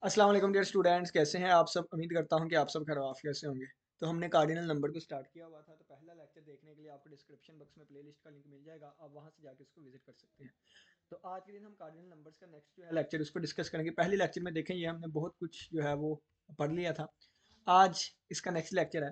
अस्सलाम वालेकुम dear students, कैसे हैं आप सब। उम्मीद करता हूं कि आप सब खैर आफियत से होंगे। तो हमने कार्डिनल नंबर को स्टार्ट किया हुआ था, तो पहला लेक्चर देखने के लिए आपको डिस्क्रिप्शन बॉक्स में प्लेलिस्ट का लिंक मिल जाएगा, आप वहां से जाके उसको विजिट कर सकते हैं। तो आज के दिन हम कार्डिनल नंबर्स का नेक्स्ट जो है लेक्चर उसको डिस्कस करेंगे। पहले लेक्चर में देखें, ये हमने बहुत कुछ जो है वो पढ़ लिया था। आज इसका नेक्स्ट लेक्चर है।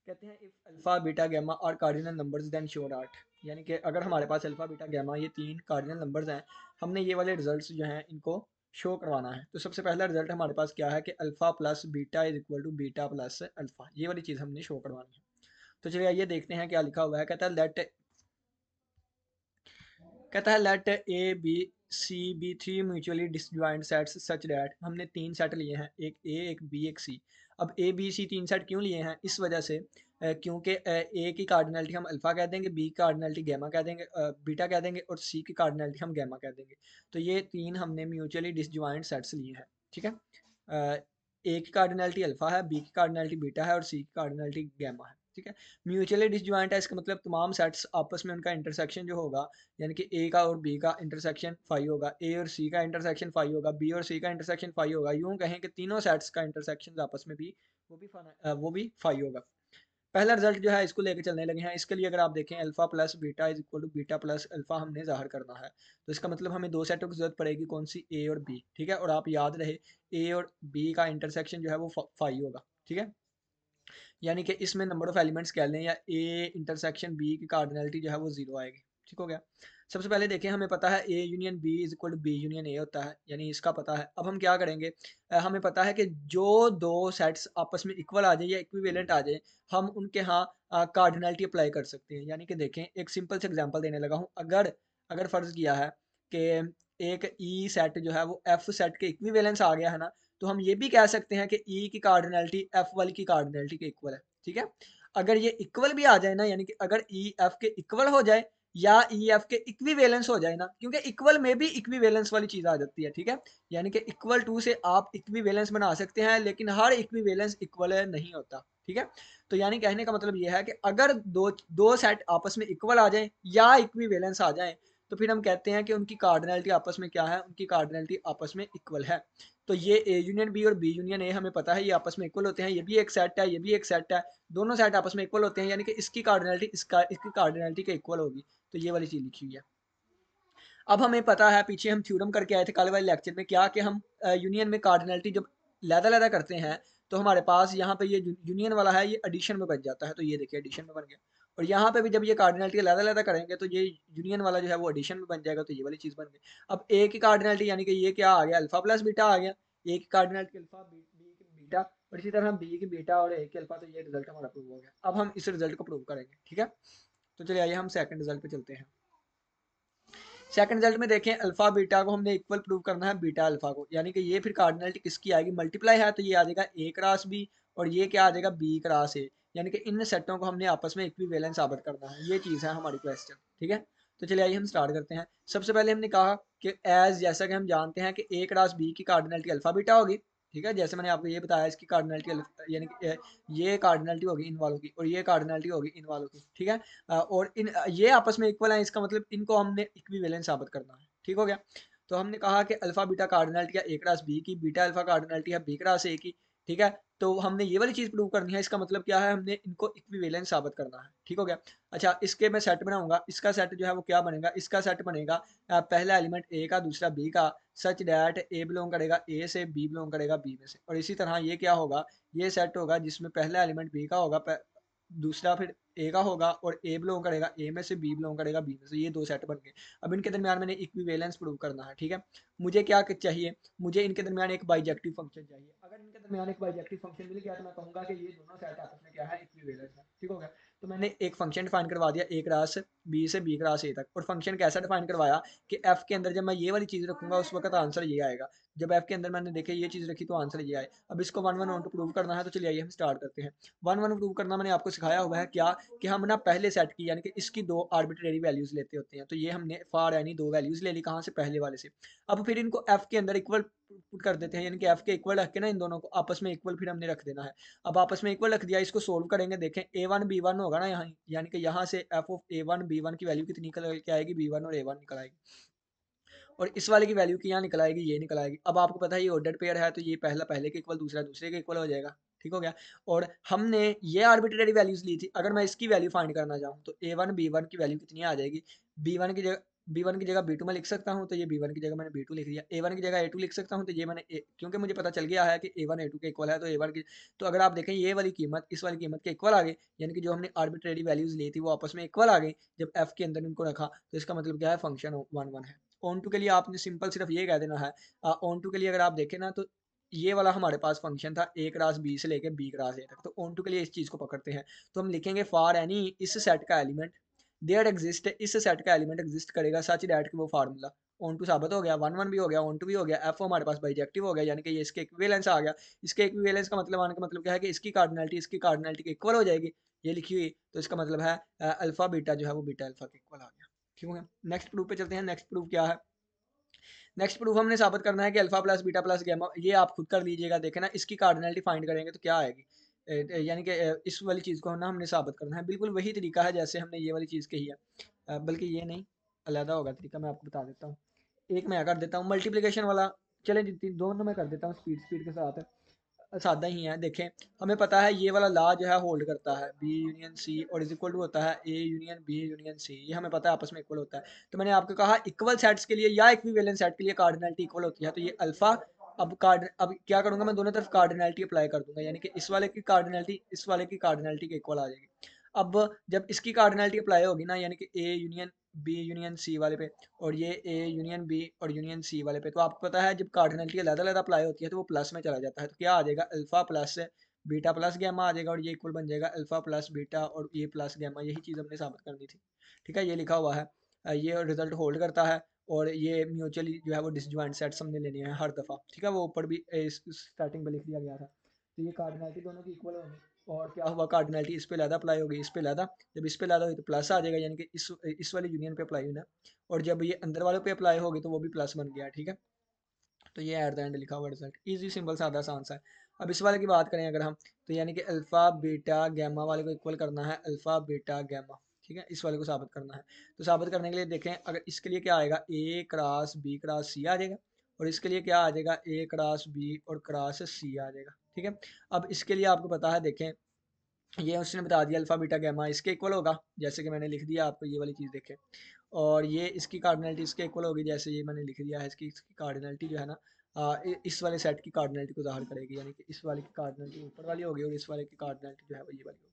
कहते हैं इफ अल्फा बीटा गैमा और cardinal numbers then show art, यानी कि अगर हमारे पास अल्फा बीटा गैमा ये तीन कार्डिनल नंबर्स हैं, हमने ये वाले रिजल्ट्स जो हैं इनको शो करवाना है। तो सबसे पहला रिजल्ट हमारे पास क्या है कि alpha plus beta is equal to beta plus alpha, ये वाली चीज़ हमने शो करवानी है। तो चलिए आइए देखते हैं क्या लिखा हुआ है। कहता है let A B C B three mutually disjoint sets such that, हमने तीन सेट लिए हैं, एक ए एक बी एक सी। अब ए बी सी तीन सेट क्यों लिए हैं, इस वजह से क्योंकि ए की कार्डिनलिटी हम अल्फा कह देंगे, बी की कार्डिनलिटी गैमा कह देंगे, बीटा कह देंगे, और सी की कार्डिनलिटी हम गैमा कह देंगे। तो ये तीन हमने म्यूचुअली डिसजॉइंट सेट्स लिए हैं, ठीक है। ए की कार्डिनलिटी अल्फा है, बी की कार्डिनलिटी बीटा है, और सी की कार्डिनलिटी गैमा है, ठीक है। म्यूचुअली डिसजॉइंट है, इसका मतलब तमाम सेट्स आपस में उनका इंटरसेक्शन जो होगा, यानी कि ए का और बी का इंटरसेक्शन फाई होगा, ए और सी का इंटरसेक्शन फाई होगा, बी और सी का इंटरसेक्शन फाई होगा। यूं कहें कि तीनों सेट्स का इंटरसेक्शन आपस में भी वो भी फाई होगा। पहला रिजल्ट जो है इसको लेके चलने लगे हैं। इसके लिए अगर आप देखें alpha plus beta is equal to beta plus alpha हमने जाहिर करना है। तो इसका मतलब हमें दो सेटों की जरूरत पड़ेगी, कौन सी, ए और बी, ठीक है। और आप याद रहे ए और बी का इंटरसेक्शन जो है वो फाई होगा, ठीक है। यानी कि इसमें नंबर ऑफ एलिमेंट्स कह लें, या ए इंटरसेक्शन बी की कार्डिनलिटी जो है वो जीरो आएगी, ठीक हो गया। सबसे पहले देखें, हमें पता है A union B is equal to B union A होता है, यानी इसका पता है। अब हम क्या करेंगे, हमें पता है कि जो दो सेट्स आपस में इक्वल आ जाए या इक्विवेलेंट आ जाए, हम उनके यहाँ कार्डिनलिटी अप्लाई कर सकते हैं। यानी कि देखें, एक सिंपल से एग्जांपल देने लगा हूँ। अगर अगर फर्ज किया है कि एक ई सेट जो है वो एफ सेट के इक्विवेलेंस आ गया है ना, तो हम ये भी कह सकते हैं कि ई की कार्डिनलिटी एफ वाली की कार्डिनलिटी के इक्वल है, ठीक है। अगर ये इक्वल भी आ जाए ना, यानी कि अगर ई एफ के इक्वल हो जाए या ई एफ के इक्विवेलेंस हो जाए ना, क्योंकि इक्वल में भी इक्विवेलेंस वाली चीज आ जाती है, ठीक है। यानी कि इक्वल टू से आप इक्विवेलेंस बना सकते हैं, लेकिन हर इक्विवेलेंस इक्वल नहीं होता, ठीक है। तो यानी कहने का मतलब यह है कि अगर दो दो सेट आपस में इक्वल आ जाए या इक्विवेलेंस आ जाए, तो फिर हम कहते हैं कि उनकी कार्डिनलिटी आपस में क्या है, उनकी कार्डिनलिटी आपस में इक्वल है। तो ये ए यूनियन बी और बी यूनियन ए हमें पता है ये आपस में इक्वल होते हैं, ये भी एक सेट है, ये भी एक सेट है, दोनों सेट आपस में इक्वल होते हैं, यानी कि इसकी कार्डिनलिटी इसकी कार्डिनलिटी के इक्वल होगी। तो ये वाली चीज लिखी हुई है। अब हमें पता है, पीछे हम थ्योरम करके आए थे कल वाले लेक्चर में, क्या कि हम यूनियन में कार्डिनलिटी जब लैदा लैदा करते हैं, तो हमारे पास यहाँ पे ये यूनियन वाला है, ये एडिशन में बन जाता है। तो ये देखिए एडिशन में बन गया। और यहाँ पे भी जब ये कार्डिनलिटी लैदा लैदा करेंगे, तो ये यूनियन वाला जो है वो एडिशन में बन जाएगा। तो ये वाली चीज बन गई। अब ए की कार्डिनलिटी यानी कि ये क्या आ गया, अल्फा प्लस बीटा आ गया। ए की कार्डिनलिटी अल्फा, बी की बीटा, और इसी तरह बी की बीटा और ए की अल्फा। तो ये रिजल्ट हमारा प्रूव हो गया। अब हम इस रिजल्ट को प्रूव करेंगे, ठीक है। तो चलिए आइए हम सेकंड रिजल्ट पे चलते हैं। सेकंड रिजल्ट में देखें, अल्फा बीटा को हमने इक्वल प्रूव करना है बीटा अल्फा को, यानी कि ये फिर कार्डिनलिटी किसकी आएगी, मल्टीप्लाई है, तो ये आ जाएगा ए क्रॉस बी, और ये क्या आ जाएगा, बी क्रॉस ए। यानी कि इन सेटों को हमने आपस में इक्विवेलेंस साबित करना है। ये चीज़ है हमारी क्वेश्चन, ठीक है। तो चलिए आइए हम स्टार्ट करते हैं। सबसे पहले हमने कहा कि एज, जैसा कि हम जानते हैं कि ए क्रॉस बी की कार्डिनलिटी अल्फा बीटा होगी, ठीक है। जैसे मैंने आपको ये बताया, इसकी कार्डिनलिटी यानी कि ये कार्डिनलिटी होगी इन वालों की, और ये कार्डिनलिटी होगी इन वालों की, ठीक है। और इन ये आपस में इक्वल है, इसका मतलब इनको हमने इक्विवेलेंट साबित करना है, ठीक हो गया। तो हमने कहा कि अल्फा बीटा कार्डिनलिटी है ए क्रॉस बी की, बीटा अल्फा कार्डिनलिटी है बी क्रॉस ए की, ठीक है। तो हमने ये वाली चीज प्रूव करनी है। इसका मतलब क्या है, हमने इनको इक्विवेलेंट साबित करना है, ठीक हो गया। अच्छा, इसके मैं सेट बनाऊंगा। इसका सेट जो है वो क्या बनेगा, इसका सेट बनेगा पहला एलिमेंट ए का, दूसरा बी का, सच डैट ए बिलोंग करेगा ए से, बी बिलोंग करेगा बी में से। और इसी तरह ये क्या होगा, ये सेट होगा जिसमें पहला एलिमेंट बी का होगा, दूसरा फिर ए का होगा, और ए बिलोंग करेगा ए में से, बी बिलोंग करेगा बी में से। ये दो सेट बन गए। अब इनके दरमियान मैंने इक्विवेलेंस प्रूव करना है, ठीक है। मुझे क्या चाहिए, मुझे इनके दरमियान एक बाइजेक्टिव फंक्शन चाहिए। अगर इनके दरमियान एक बाइजेक्टिव फंक्शन मिल गया, तो मैं कहूंगा कि ये दोनों सेट आपस में क्या है, इक्विवेलेंट है, ठीक हो गया। तो मैंने एक फंक्शन डिफाइन करवा दिया ए क्रॉस बी से बी क्रॉस ए तक। और फंक्शन कैसा डिफाइन करवाया कि एफ के अंदर जब मैं ये वाली चीज रखूंगा, उस वक्त आंसर ये आएगा। जब एफ के अंदर मैंने देखे ये चीज रखी, तो आंसर ये आए। अब इसको one one one two prove करना है। तो चलिए आइए हम स्टार्ट करते हैं। वन वन प्रूव करना मैंने आपको सिखाया हुआ है क्या, कि हम ना पहले सेट की, यानी कि इसकी दो आर्बिट्रेरी वैल्यूज लेते होते हैं। तो ये हमने फॉर एनी दो वैल्यूज ले ली, कहाँ से, पहले वाले से। अब फिर इनको एफ के अंदर इक्वल पुट कर देते हैं, यानी कि एफ के इक्वल रख के ना, इन दोनों को आपस में इक्वल फिर हमने रख देना है। अब आपस में इक्वल रख दिया, इसको सोल्व करेंगे। देखें ए वन बी वन होगा ना यहाँ, यानी कि यहाँ से F of A one B one की वैल्यू कितनी निकल के आएगी, बी वन और ए वन निकल आएगी। और इस वाले की वैल्यू की यहाँ निकल आएगी, ये निकल आएगी। अब आपको पता है ये ऑर्डर पेयर है, तो ये पहला पहले के इक्वल, दूसरा दूसरे के इक्वल हो जाएगा। ठीक हो गया। और हमने ये आर्बिट्रेरी वैल्यूज ली थी, अगर मैं इसकी वैल्यू फाइंड करना चाहूँ तो A1 B1 की वैल्यू कितनी आ जाएगी। B1 की जगह B2 में लिख सकता हूँ, तो ये B1 की जगह मैंने B2 लिख दिया। A1 की जगह A2 लिख सकता हूँ, तो ये मैंने क्योंकि मुझे पता चल गया है कि A1 A2 के इक्वल है, तो A1 की, तो अगर आप देखें ये वाली कीमत इस वाली कीमत के इक्वल आ गई, यानी कि जो हमने आर्बिट्रेरी वैल्यूज ली थी वो आपस में इक्वल आ गई जब f के अंदर इनको रखा। तो इसका मतलब क्या है, फंक्शन 1 1 है। ऑन टू के लिए आपने सिंपल सिर्फ ये कह देना है, ऑन टू के लिए अगर आप देखें ना, तो ये वाला हमारे पास फंक्शन था a क्रॉस b से लेके b क्रॉस a तक। तो ऑन टू के लिए इस चीज़ को पकड़ते हैं, तो हम लिखेंगे फॉर एनी इस सेट का एलिमेंट देयर एग्जिस्ट, इस सेट का एलिमेंट एग्जिस्ट करेगा सच दैट कि वो फार्मूला ऑन टू साबित हो गया, 1 1 भी हो गया, ऑन टू भी हो गया, एफ हमारे पास बाइजेक्टिव हो गया, यानी कि ये इसके इक्विवेलेंस आ गया। इसके इक्विवेलेंस का मतलब आने का मतलब क्या है कि इसकी कार्डिनलिटी इसकी कार्डिनलिटी के इक्वल हो जाएगी, ये लिखी हुई। तो इसका मतलब है अल्फा बीटा जो है वो बीटा अल्फा के इक्वल आ गया। ठीक है, नेक्स्ट प्रूफ पे चलते हैं। नेक्स्ट प्रूफ क्या है, नेक्स्ट प्रूफ हमने साबित करना है कि alpha plus beta plus gamma, ये आप खुद कर लीजिएगा, देखें ना इसकी कार्डिनलिटी फाइंड करेंगे तो क्या आएगी। यानी कि इस वाली चीज़ को ना हमने साबित करना है, बिल्कुल वही तरीका है जैसे हमने ये वाली चीज़ कही है, बल्कि ये नहीं, अलहदा होगा तरीका, मैं आपको बता देता हूँ। एक मैं कर देता हूँ मल्टीप्लिकेशन वाला, चले दोनों में कर देता हूँ स्पीड स्पीड के साथ, सादा ही है। देखें, हमें पता है ये वाला लॉ जो है होल्ड करता है, बी यूनियन सी और इज इक्वल टू होता है A union B union C, ये हमें पता है आपस में इक्वल होता है। तो मैंने आपको कहा इक्वल सेट्स के लिए या इक्विवेलेंट सेट के लिए कार्डिनलिटी इक्वल होती है, तो ये अल्फा, अब क्या करूंगा मैं, दोनों तरफ कार्डिनलिटी अप्लाई कर दूंगा, यानी कि इस वाले की कार्डिनलिटी इस वाले की कार्डिनलिटी के इक्वल आ जाएगी। अब जब इसकी कार्डिनलिटी अप्लाई होगी ना, यानी कि A union B union C वाले पे, और ये ए यूनियन बी और यूनियन सी वाले पे, तो आपको पता है जब कार्डिनलिटी अलग अलग अप्लाई होती है तो वो प्लस में चला जाता है, तो क्या आ जाएगा, alpha plus beta plus gamma आ जाएगा, और ये इक्वल बन जाएगा अल्फा प्लस बीटा और ये प्लस गैमा। यही चीज़ हमने साबित करनी थी। ठीक है, ये लिखा हुआ है, ये रिजल्ट होल्ड करता है, और ये म्यूचुअली जो है वो डिसजॉइंट सेट्स हमने लेने हैं हर दफ़ा। ठीक है, वो ऊपर भी स्टार्टिंग में लिख दिया गया था। तो ये कार्डिनलिटी दोनों की इक्वल होगी, और क्या हुआ, कार्डिनलिटी इस पे ज़्यादा अप्लाई होगी, इस पे ज़्यादा, जब इस पे ज़्यादा हुई तो प्लस आ जाएगा, यानी कि इस वाली यूनियन पे अप्लाई हुई ना, और जब ये अंदर वालों पे अप्लाई होगी तो वो भी प्लस बन गया। ठीक है, तो ये एट द एंड लिखा हुआ रिजल्ट, इजी सिंपल सादा आसान सा है। अब इस वाले की बात करें अगर हम, तो यानी कि अल्फा बीटा गैमा वाले को इक्वल करना है अल्फा बीटा गैमा। ठीक है, इस वाले को साबित करना है, तो साबित करने के लिए देखें, अगर इसके लिए क्या आएगा, ए क्रॉस बी क्रॉस सी आ जाएगा, और इसके लिए क्या आ जाएगा, ए क्रॉस बी और क्रॉस सी आ जाएगा। ठीक है, अब इसके लिए आपको पता है, देखें ये उसने बता दिया अल्फा बीटा गैमा इसके इक्वल होगा, जैसे कि मैंने लिख दिया आपको, ये वाली चीज़ देखें, और ये इसकी कार्डिनलिटी इसके इक्वल होगी, जैसे ये मैंने लिख दिया है, इसकी कार्डिनलिटी जो है ना, इस वाले सेट की कार्डिनलिटी को ज़ाहिर करेगी, यानी कि इस वाले की कार्डिनलिटी ऊपर वाली होगी और इस वाले की कार्डिनलिटी जो है वो ये वाली होगी।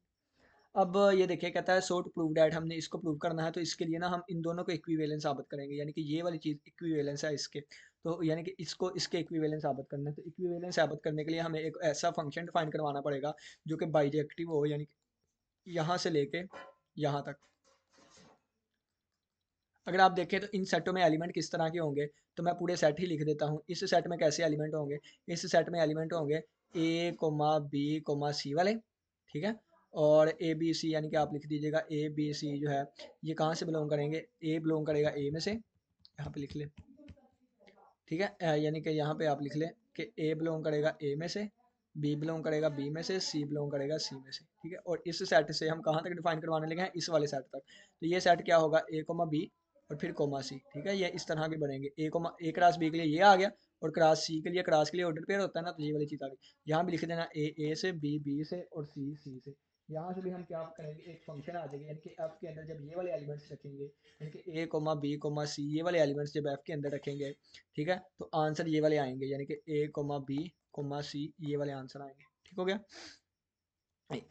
अब ये देखिए, कहता है सो टू प्रूव डैट, हमने इसको प्रूव करना है, तो इसके लिए ना हम इन दोनों को इक्विवेलेंस साबित करेंगे, यानी कि ये वाली चीज़ इक्विवेलेंस है इसके, तो यानी कि इसको इसके इक्विवेलेंस साबित करना है। तो इक्विवेलेंस साबित करने के लिए हमें एक ऐसा फंक्शन डिफाइन करवाना पड़ेगा जो कि बाइजेक्टिव हो, यानी कि यहाँ से लेके यहाँ तक। अगर आप देखें तो इन सेटों में एलिमेंट किस तरह के होंगे, तो मैं पूरे सेट ही लिख देता हूँ। इस सेट में कैसे एलिमेंट होंगे, इस सेट में एलिमेंट होंगे ए कोमा बी कोमा सी वाले। ठीक है, और ए बी सी, यानी कि आप लिख दीजिएगा ए बी सी जो है ये कहाँ से बिलोंग करेंगे, ए बिलोंग करेगा ए में से, यहाँ पे लिख ले। ठीक है, यानी कि यहाँ पे आप लिख लें कि ए बिलोंग करेगा ए में से, बी बिलोंग करेगा बी में से, सी बिलोंग करेगा सी में से। ठीक है, और इस सेट से हम कहाँ तक डिफाइन करवाने लगे हैं, इस वाले सेट तक। तो ये सेट क्या होगा, ए कोमा बी और फिर कोमा सी। ठीक है, ये इस तरह के बनेंगे, ए क्रॉस बी के लिए ये आ गया, और क्रॉस सी के लिए, क्रॉस के लिए ऑर्डर पेयर होता है ना, तो ये वाली चीज़ आ गई। यहाँ भी लिख देना ए से, बी से और सी से। यहाँ से भी हम क्या करेंगे, एक फंक्शन आ जाएगी, यानी कि एफ के अंदर जब ये वाले एलिमेंट्स रखेंगे, यानी कि ए कोमा बी कोमा सी, ये वाले एलिमेंट्स जब एफ के अंदर रखेंगे, ठीक है, तो आंसर ये वाले आएंगे, यानी कि ए कोमा बी कोमा सी, ये वाले आंसर आएंगे। ठीक हो गया,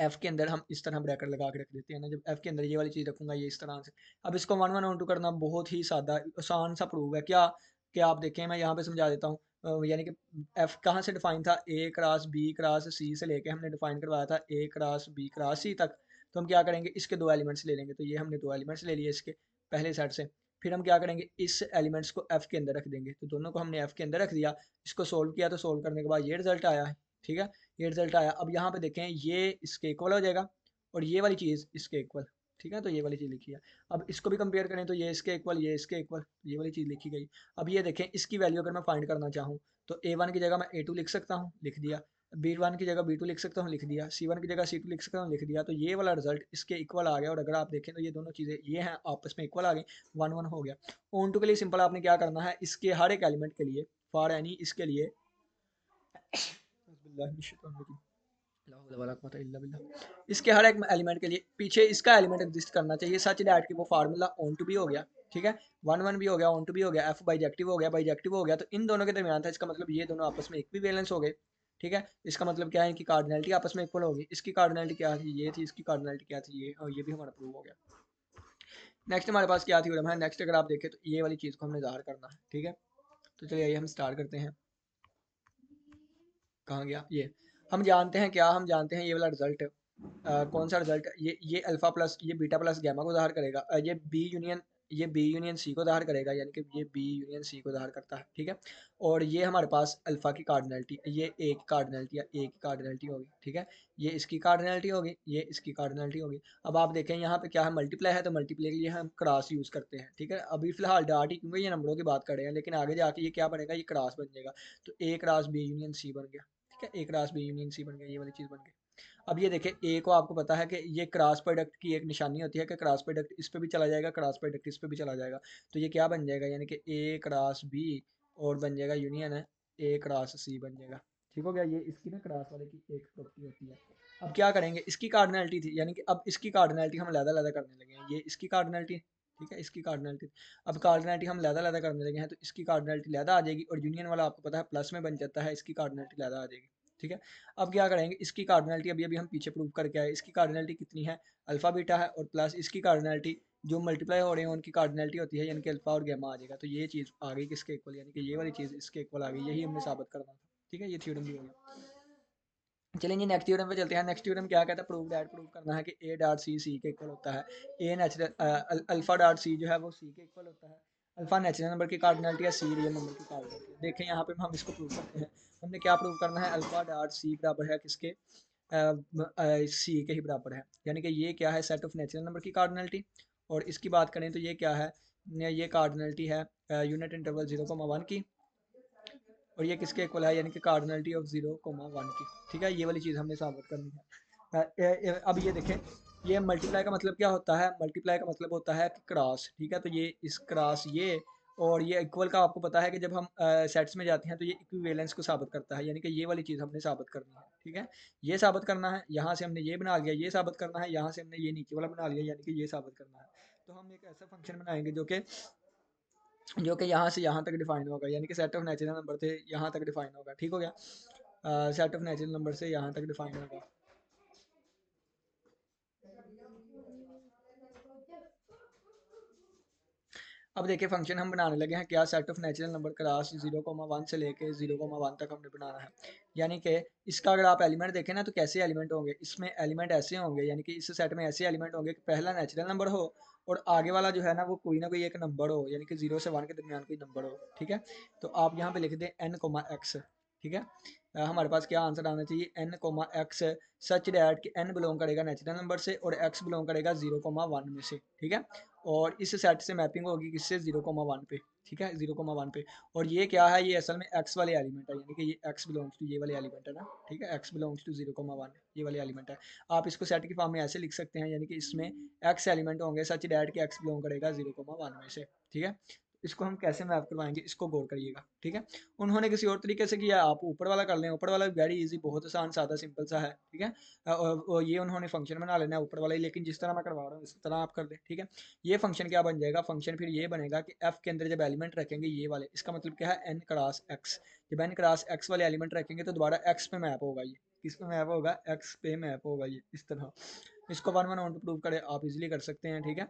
एफ के अंदर हम इस तरह ब्रैकेट लगा के रख देते हैं ना, जब एफ के अंदर ये वाली चीज़ रखूंगा ये इस तरह से। अब इसको 1 1 2 करना बहुत ही सादा आसान सा प्रूव है, क्या क्या आप देखें, मैं यहाँ पे समझा देता हूँ। यानी कि एफ कहाँ से डिफाइन था, ए क्रॉस बी क्रॉस सी से लेके हमने डिफाइन करवाया था ए क्रॉस बी क्रॉस सी तक। तो हम क्या करेंगे, इसके दो एलिमेंट्स ले लेंगे, तो ये हमने दो एलिमेंट्स ले लिए इसके पहले सेट से। फिर हम क्या करेंगे, इस एलिमेंट्स को एफ के अंदर रख देंगे, तो दोनों को हमने एफ के अंदर रख दिया। इसको सोल्व किया, तो सोल्व करने के बाद ये रिजल्ट आया है। ठीक है, ये रिजल्ट आया। अब यहाँ पे देखें ये इसके इक्वल हो जाएगा, और ये वाली चीज़ इसके इक्वल। ठीक है, तो ये वाली चीज़ लिखी है। अब इसको भी कंपेयर करें तो ये इसके इक्वल, ये इसके इक्वल, ये वाली चीज़ लिखी गई। अब ये देखें, इसकी वैल्यू अगर मैं फाइंड करना चाहूँ तो A1 की जगह मैं A2 लिख सकता हूँ, लिख दिया। B1 की जगह B2 लिख सकता हूँ, लिख दिया। C1 की जगह C2 लिख सकता हूँ, लिख दिया। तो ये वाला रिजल्ट इसके इक्वल आ गया। और अगर आप देखें तो ये दोनों चीज़ें ये हैं आपस में इक्वल आ गई, 1 1 हो गया। ऑन टू के लिए सिंपल आपने क्या करना है, इसके हर एक एलिमेंट के लिए, फॉर एनी, इसके लिए इसके हर एक एलिमेंट के लिए पीछे इसका एलिमेंट एग्जिस्ट करना चाहिए सच दैट कि वो फार्मूला ऑन टू भी हो गया, ठीक है, 1 1 भी हो गया, ऑन टू भी हो गया, एफ बाइजेक्टिव हो गया, बाइजेक्टिव हो गया। तो इन दोनों के दरमियान था, इसका मतलब ये दोनों आपस में इक्विवेलेंस हो गए, ठीक है। इसका मतलब क्या है कि कार्डिनलिटी आपस में इक्वल होगी। इसकी कार्डिनलिटी क्या थी, ये थी। इसकी कार्डिनलिटी क्या थी, ये। और ये भी हमारा प्रूव हो गया। नेक्स्ट हमारे पास क्या थ्योरम है, नेक्स्ट अगर आप देखें तो ये वाली चीज़ को हमने ज़ाहिर करना है, ठीक है। तो चलिए आइए हम स्टार्ट करते हैं। कहाँ गया ये। हम जानते हैं क्या, हम जानते हैं ये वाला रिजल्ट, कौन सा रिजल्ट, ये अल्फा प्लस ये बीटा प्लस गैमा को ज़ाहिर करेगा। ये बी यूनियन सी को ज़ाहिर करेगा, यानी कि ये बी यूनियन सी को ज़ाहिर करता है, ठीक है। और ये हमारे पास अल्फा की कार्डिनलिटी, ये ए की कार्डिनलिटी या ए की कार्डिनलिटी होगी, ठीक है। ये इसकी कार्डिनलिटी होगी, ये इसकी कार्डिनलिटी होगी। अब आप देखें यहाँ पे क्या है, मल्टीप्लाई है, तो मल्टीप्लाई के लिए हम क्रॉस यूज़ करते हैं, ठीक है। अभी फिलहाल डार्ट ही क्योंकि ये नंबरों की बात कर रहे हैं, लेकिन आगे जाके ये क्या बनेगा, ये क्रॉस बन जाएगा। तो ए क्रॉस बी यूनियन सी बन गया, ठीक है। ए क्रॉस बी यूनियन सी बन गया, ये वाली चीज़ बन गई। अब ये देखें, ए को आपको पता है कि ये क्रॉस प्रोडक्ट की एक निशानी होती है कि क्रॉस प्रोडक्ट इस पे भी चला जाएगा, क्रॉस प्रोडक्ट इस पे भी चला जाएगा। तो ये क्या बन जाएगा, यानी कि ए क्रॉस बी और बन जाएगा यूनियन है ए क्रॉस सी बन जाएगा, ठीक हो गया। ये इसकी ना क्रॉस वाले की एक प्रॉपर्टी होती है। अब क्या करेंगे, इसकी कार्डिनलिटी थी, यानी कि अब इसकी कार्डिनलिटी हम अलग-अलग करने लगे हैं। ये इसकी कार्डिनलिटी, ठीक है, इसकी कार्डिनलिटी। अब कार्डिनलिटी हम अलग-अलग करने लगे हैं, तो इसकी कार्डिनलिटी अलग आ जाएगी और यूनियन वाला आपको पता है प्लस में बन जाता है, इसकी कार्डिनलिटी अलग आ जाएगी, ठीक है। अब क्या करेंगे, इसकी कार्डिनलिटी अभी अभी हम पीछे प्रूव करके आए। इसकी कार्डिनलिटी कितनी है, अल्फा बीटा है, और प्लस इसकी कार्डिनलिटी जो मल्टीप्लाई हो रहे हैं उनकी कार्डिनलिटी होती है, यानी कि अल्फा और गैमा आ जाएगा। तो ये चीज़ आ गई किसके इक्वल, यानी कि ये वाली चीज़ इसके इक्वल आ गई। यही हमने साबित करना था, ठीक है। ये थ्योरम भी हो गया। चलेंगे नेक्स्ट थ्योरम पे चलते हैं। नेक्स्ट थ्योरम क्या कहता है, प्रूव दैट, प्रूव करना है कि ए डॉट सी के इक्वल होता है। A natural alpha dot C जो है वो सी के इक्वल होता है। अल्फा नेचुरल नंबर की कार्डिनलिटी है, सी रियल नंबर की कार्डिनलिटी है। देखें यहाँ पे हम इसको प्रूव करते हैं। हमने क्या प्रूव करना है, अल्फा डॉट सी बराबर है किसके, सी के ही बराबर है। यानी कि ये क्या है, सेट ऑफ नेचुरल नंबर की कार्डिनलिटी। और इसकी बात करें तो ये क्या है, ये कार्डिनलिटी है यूनिट इंटरवल 0,1 की। और ये किसके इक्वल है, यानी कि कार्डिनलिटी ऑफ 0,1 की, ठीक है। ये वाली चीज़ हमने साबित करनी है। अब ये देखें, ये मल्टीप्लाई का मतलब क्या होता है, मल्टीप्लाई का मतलब होता है कि क्रॉस, ठीक है। तो ये इस क्रॉस ये और ये इक्वल का आपको पता है कि जब हम सेट्स में जाते हैं तो ये इक्विवेलेंस को साबित करता है, यानी कि ये वाली चीज़ हमने साबित करनी है, ठीक है। ये साबित करना है, यहाँ से हमने ये बना लिया, ये साबित करना है, यहाँ से हमने ये नीचे वाला बना लिया, यानी कि ये साबित करना है। तो हम एक ऐसा फंक्शन बनाएंगे जो कि यहाँ से यहाँ तक डिफाइन होगा, यानी कि सेट ऑफ नेचुरल नंबर से यहाँ तक डिफाइन होगा, ठीक हो गया। सेट ऑफ नेचुरल नंबर से यहाँ तक डिफाइन होगा। अब देखिए फंक्शन हम बनाने लगे हैं क्या, set of natural number class 0,1 से लेके 0,1 तक हमने बनाना है। यानी कि इसका अगर आप एलिमेंट देखें ना, तो कैसे एलिमेंट होंगे, इसमें एलिमेंट ऐसे होंगे, यानी कि इस सेट में ऐसे एलिमेंट होंगे कि पहला नेचुरल नंबर हो और आगे वाला जो है ना वो कोई ना कोई एक नंबर हो, यानी कि 0 से 1 के दरमियान कोई नंबर हो, ठीक है। तो आप यहाँ पे लिख दें n, ठीक है। हमारे पास क्या आंसर आना चाहिए, n, सच डैट कि n बिलोंग करेगा नेचुरल नंबर से और x बिलोंग करेगा 0,1 में से, ठीक है। और इस सेट से मैपिंग होगी किससे, 0,1 पे, ठीक है, 0,1 पे। और ये क्या है, ये असल में x वाले एलिमेंट है, यानी कि ये x बिलोंग्स टू ये वाले एलिमेंट है ना, ठीक है, x बिलोंग्स टू 0,1 ये वाले एलिमेंट है। आप इसको सेट की फॉर्म में ऐसे लिख सकते हैं, यानी कि इसमें x एलिमेंट होंगे सच डैट कि x बिलोंग करेगा 0,1 में से, ठीक है। इसको हम कैसे मैप करवाएंगे, इसको गौर करिएगा, ठीक है। उन्होंने किसी और तरीके से किया, आप ऊपर वाला कर लें, ऊपर वाला वेरी इजी, बहुत आसान सादा सिंपल सा है, ठीक है। और ये उन्होंने फंक्शन बना लेना है ऊपर वाला ही, लेकिन जिस तरह मैं करवा रहा हूँ इस तरह आप कर दें, ठीक है। ये फंक्शन क्या बन जाएगा, फंक्शन फिर ये बनेगा कि f के अंदर जब एलिमेंट रखेंगे ये वाले, इसका मतलब क्या है, n क्रॉस x, जब n क्रॉस x वाले एलिमेंट रखेंगे तो दोबारा x पे मैप होगा, ये किस पे मैप होगा, x पे मैप होगा, ये इस तरह। इसको 1 1 1 प्रूव करें आप इजीली कर सकते हैं, ठीक है।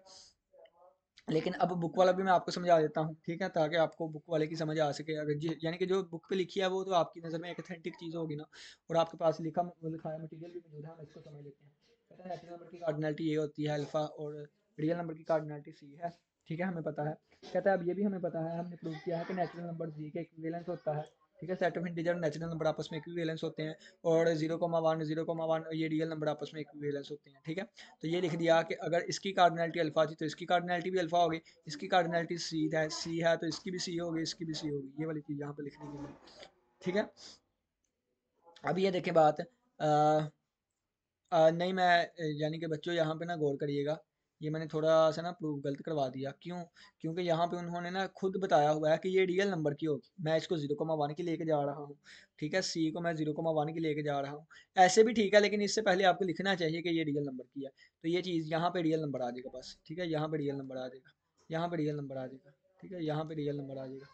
लेकिन अब बुक वाला भी मैं आपको समझा देता हूँ, ठीक है, ताकि आपको बुक वाले की समझ आ सके। अगर यानी कि जो बुक पे लिखी है वो तो आपकी नज़र में एक अथेंटिक चीज़ होगी ना, और आपके पास लिखाया मटेरियल भी मौजूद है, हम इसको समझ लेते हैं। कहते हैं नेचुरल नंबर की कार्डिनलिटी ये होती है अल्फ़ा और रियल नंबर की कार्डिनलिटी सी है, ठीक है, हमें पता है। कहता है अब ये भी हमें पता है, हमने प्रूव किया है कि नेचुरल नंबर जी के इक्विवेलेंस होता है, ठीक है। Set of integer natural number आपस में इक्विवेलेंस होते हैं और 0,1 ये रियल नंबर आपस में इक्विवेलेंस होते हैं, ठीक है। तो ये लिख दिया कि अगर इसकी कार्डिनलिटी अल्फा थी तो इसकी कार्डिनलिटी भी अल्फा होगी, इसकी कार्डिनलिटी सी है तो इसकी भी सी होगी, इसकी भी सी होगी, ये वाली चीज़ यहाँ पे लिखनी है, ठीक है। अब ये देखें बात, नहीं मैं यानी कि बच्चों यहाँ पे ना गौर करिएगा, ये मैंने थोड़ा सा ना प्रूफ गलत करवा दिया। क्यों? क्योंकि यहाँ पे उन्होंने ना खुद बताया हुआ है कि ये रियल नंबर की होगी, मैं इसको 0,1 की लेके जा रहा हूँ। ठीक है, सी को मैं 0,1 की लेके जा रहा हूँ। ऐसे भी ठीक है, लेकिन इससे पहले आपको लिखना चाहिए कि ये रियल नंबर की है। तो ये चीज़ यहाँ पे रियल नंबर आ जाएगा बस। ठीक है, यहाँ पे रियल नंबर आ जाएगा, यहाँ पे रियल नंबर आ जाएगा। ठीक है, यहाँ पे रियल नंबर आ जाएगा,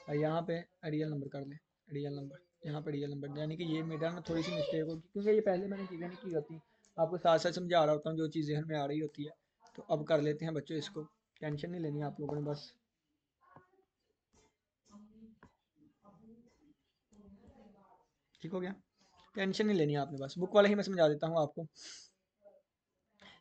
और यहाँ पे रियल नंबर कर लें, रियल नंबर, यहाँ पे रियल नंबर। यानी कि ये मेरा ना थोड़ी सी मिस्टेक होगी, क्योंकि ये पहले मैंने चीज़ें नहीं की होती। आपको साथ साथ समझा रहा होता हूँ जो चीज़ जहन में आ रही होती है। तो अब कर लेते हैं बच्चों इसको, टेंशन नहीं लेनी आप लोगों ने बस। ठीक हो गया, टेंशन नहीं लेनी आपने बस, बुक वाला ही मैं समझा देता हूँ आपको।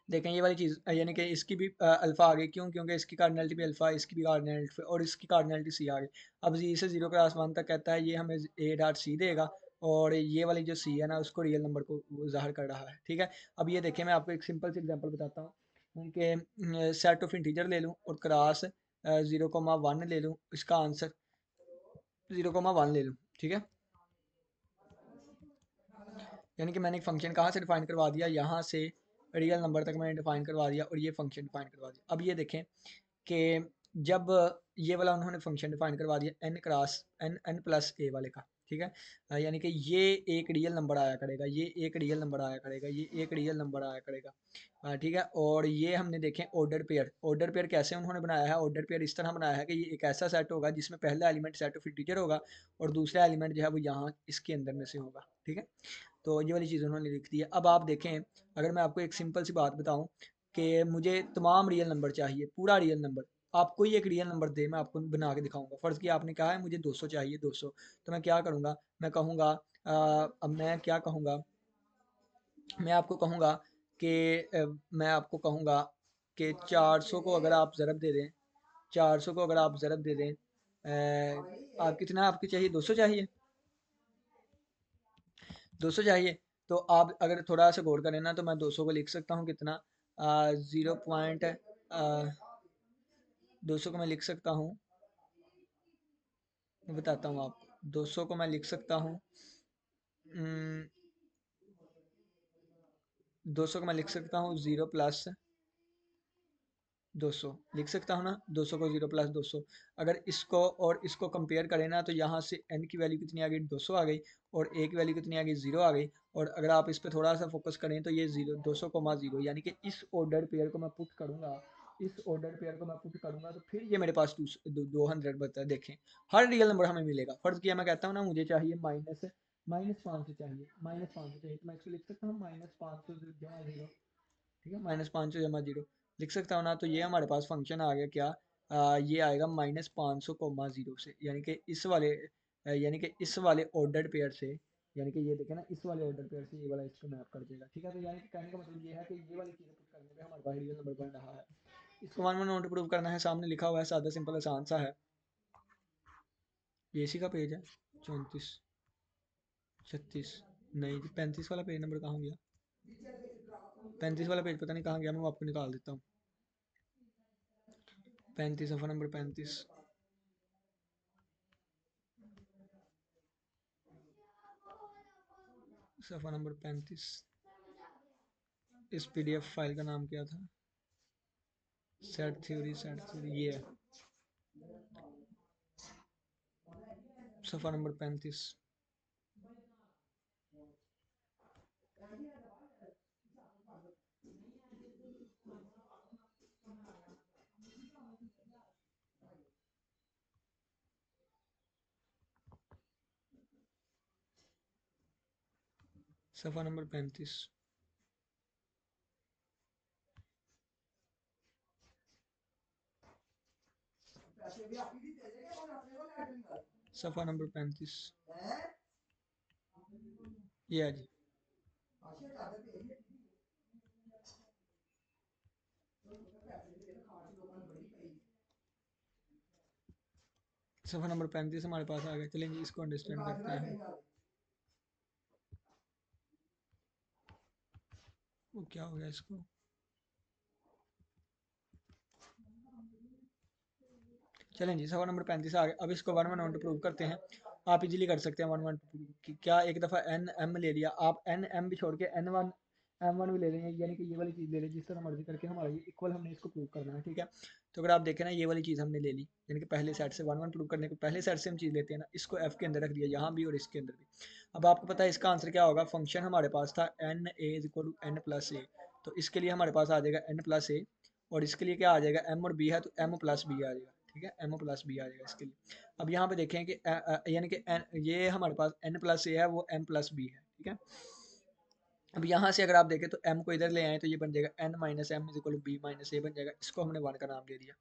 देखें ये वाली चीज़ यानी कि इसकी भी अल्फ़ा आ गई। क्यों? क्योंकि इसकी कार्डिनलिटी भी अल्फ़ा, इसकी भी कार्डिनलिटी और इसकी कार्डिनलिटी सी आ गई। अब जी से 0 क्लास 1 तक कहता है, ये हमें ए डॉट सी देगा, और ये वाली जो सी है ना उसको रियल नंबर को वो ज़ाहिर कर रहा है। ठीक है, अब ये देखें मैं आपको एक सिंपल सी एग्जांपल बताता हूँ कि सेट ऑफ इंटीजर ले लूँ और क्रॉस 0,1 ले लूँ, इसका आंसर 0,1 ले लूँ। ठीक है, यानी कि मैंने एक फंक्शन कहाँ से डिफाइन करवा दिया, यहाँ से रियल नंबर तक मैंने डिफाइन करवा दिया, और ये फंक्शन डिफाइन करवा दिया। अब ये देखें कि जब ये वाला उन्होंने फंक्शन डिफाइन करवा दिया एन क्रॉस एन प्लस ए वाले का। ठीक है, यानी कि ये एक रियल नंबर आया करेगा, ये एक रियल नंबर आया करेगा, ये एक रियल नंबर आया करेगा। ठीक है, और ये हमने देखें ऑर्डर पेयर, ऑर्डर पेयर कैसे उन्होंने बनाया है, ऑर्डर पेयर इस तरह बनाया है कि ये एक ऐसा सेट होगा जिसमें पहला एलिमेंट सेट ऑफ इंटीजर होगा, और दूसरा एलिमेंट जो है वो यहाँ इसके अंदर में से होगा। ठीक है, तो ये वाली चीज़ उन्होंने लिख दी है। अब आप देखें, अगर मैं आपको एक सिंपल सी बात बताऊं कि मुझे तमाम रियल नंबर चाहिए, पूरा रियल नंबर, आप कोई एक रियल नंबर दे, मैं आपको बना के दिखाऊंगा। फ़र्ज़ किया आपने कहा है मुझे 200 चाहिए, 200, तो मैं क्या करूँगा, मैं कहूँगा अब मैं क्या कहूँगा, मैं आपको कहूँगा कि मैं आपको कहूँगा कि 400 को अगर आप ज़रब दे दें, 400 को अगर आप ज़रब दे दें, आप कितना आपकी चाहिए, 200 चाहिए, 200 चाहिए। तो आप अगर थोड़ा सा गौर करें ना, तो मैं 200 को लिख सकता हूँ कितना, 0 पॉइंट 200 को मैं लिख सकता हूँ, मैं बताता हूँ आपको, 200 को मैं लिख सकता हूँ, 200 को मैं लिख सकता हूँ 0 प्लस 200 लिख सकता हूँ ना, 200 को 0 प्लस 200। अगर इसको और इसको कंपेयर करें ना, तो यहाँ से n की वैल्यू कितनी आ गई, 200 आ गई, और a की वैल्यू कितनी आ गई, 0 आ गई। और अगर आप इस पर थोड़ा सा फोकस करें तो ये 200,0, यानी कि इस ऑर्डर पेयर को मैं पुट करूँगा, इस ऑर्डर पेयर को मैं पुट करूँगा, तो फिर ये मेरे पास 200 बता। देखें हर रियल नंबर हमें मिलेगा। फर्ज किया मैं कहता हूँ ना मुझे चाहिए -500 चाहिए, -500 चाहिए, तो मैं इसको लिख सकता हूँ -500 जमा 0। ठीक है, -500 जमा 0 लिख सकता हूँ ना। तो ये हमारे पास फंक्शन आ गया क्या, ये आएगा -500,0 से, यानी कि इस वाले यानी कि इस वाले ऑर्डर पेयर से, यानी कि ये देखें ना, इस वाले ऑर्डर पेयर से ये वाला इसको मैप कर देगा। ठीक है, तो यानी कि कहने का मतलब ये है कि ये वाली चीज़ें पुट करने पे हमारे पास रियल नंबर बन रहा है। इसको 1 1 नोट प्रूव करना है, सामने लिखा हुआ है, सादा सिंपल आसान सा है। ये इसी का पेज है, 34 36, नहीं जी 35 वाला पेज नंबर कहाँ गया, 35 वाला पेज पता नहीं कहाँ गया, मैं वो आपको निकाल देता हूँ। 35, सफ़ा नंबर 35, सफ़ा नंबर 35। इस पीडीएफ फाइल का नाम क्या था, सेट थ्योरी ये है, सफ़ा नंबर 35। सफ़ा नंबर 35, सफ़ा नंबर 35, ये है जी। सफ़ा नंबर 35 हमारे पास आ गया। चलेंगे इसको अंडरस्टैंड करते हैं हम। वो क्या हो गया इसको, चलें जी, सवाल नंबर 35 आ गया। अब इसको 1 1 प्रूव करते हैं। आप इजीली कर सकते हैं 1 1 2 क्या एक दफ़ा एन एम ले लिया, आप एन एम भी छोड़ के एम वन भी ले लेंगे, यानी कि ये वाली चीज़ ले लें, जिस तरह मर्जी करके हमारा ये इक्वल हमने इसको प्रूव करना है, ठीक है। तो अगर आप देखें ना, ये वाली चीज़ हमने ले ली, यानी कि पहले सेट से 1 1 प्रूव करने को पहले सेट से हम चीज़ लेते हैं ना, इसको एफ के अंदर रख दिया यहाँ भी और इसके अंदर भी। अब आपको पता है इसका आंसर क्या होगा, फंक्शन हमारे पास था N A is equal to N plus A, तो इसके लिए हमारे पास आ जाएगा एन प्लस ए, और इसके लिए क्या आ जाएगा, एम और बी है तो एम प्लस बी आ जाएगा, ठीक है, एम प्लस बी आ जाएगा इसके लिए। अब यहाँ पे देखें कि यानी कि ये हमारे पास एन प्लस ए है, वो एम प्लस बी है, ठीक है। अब यहाँ से अगर आप देखें तो m को इधर ले आए तो ये बन जाएगा n minus M is equal to B minus A बन जाएगा, इसको हमने 1 का नाम दे दिया।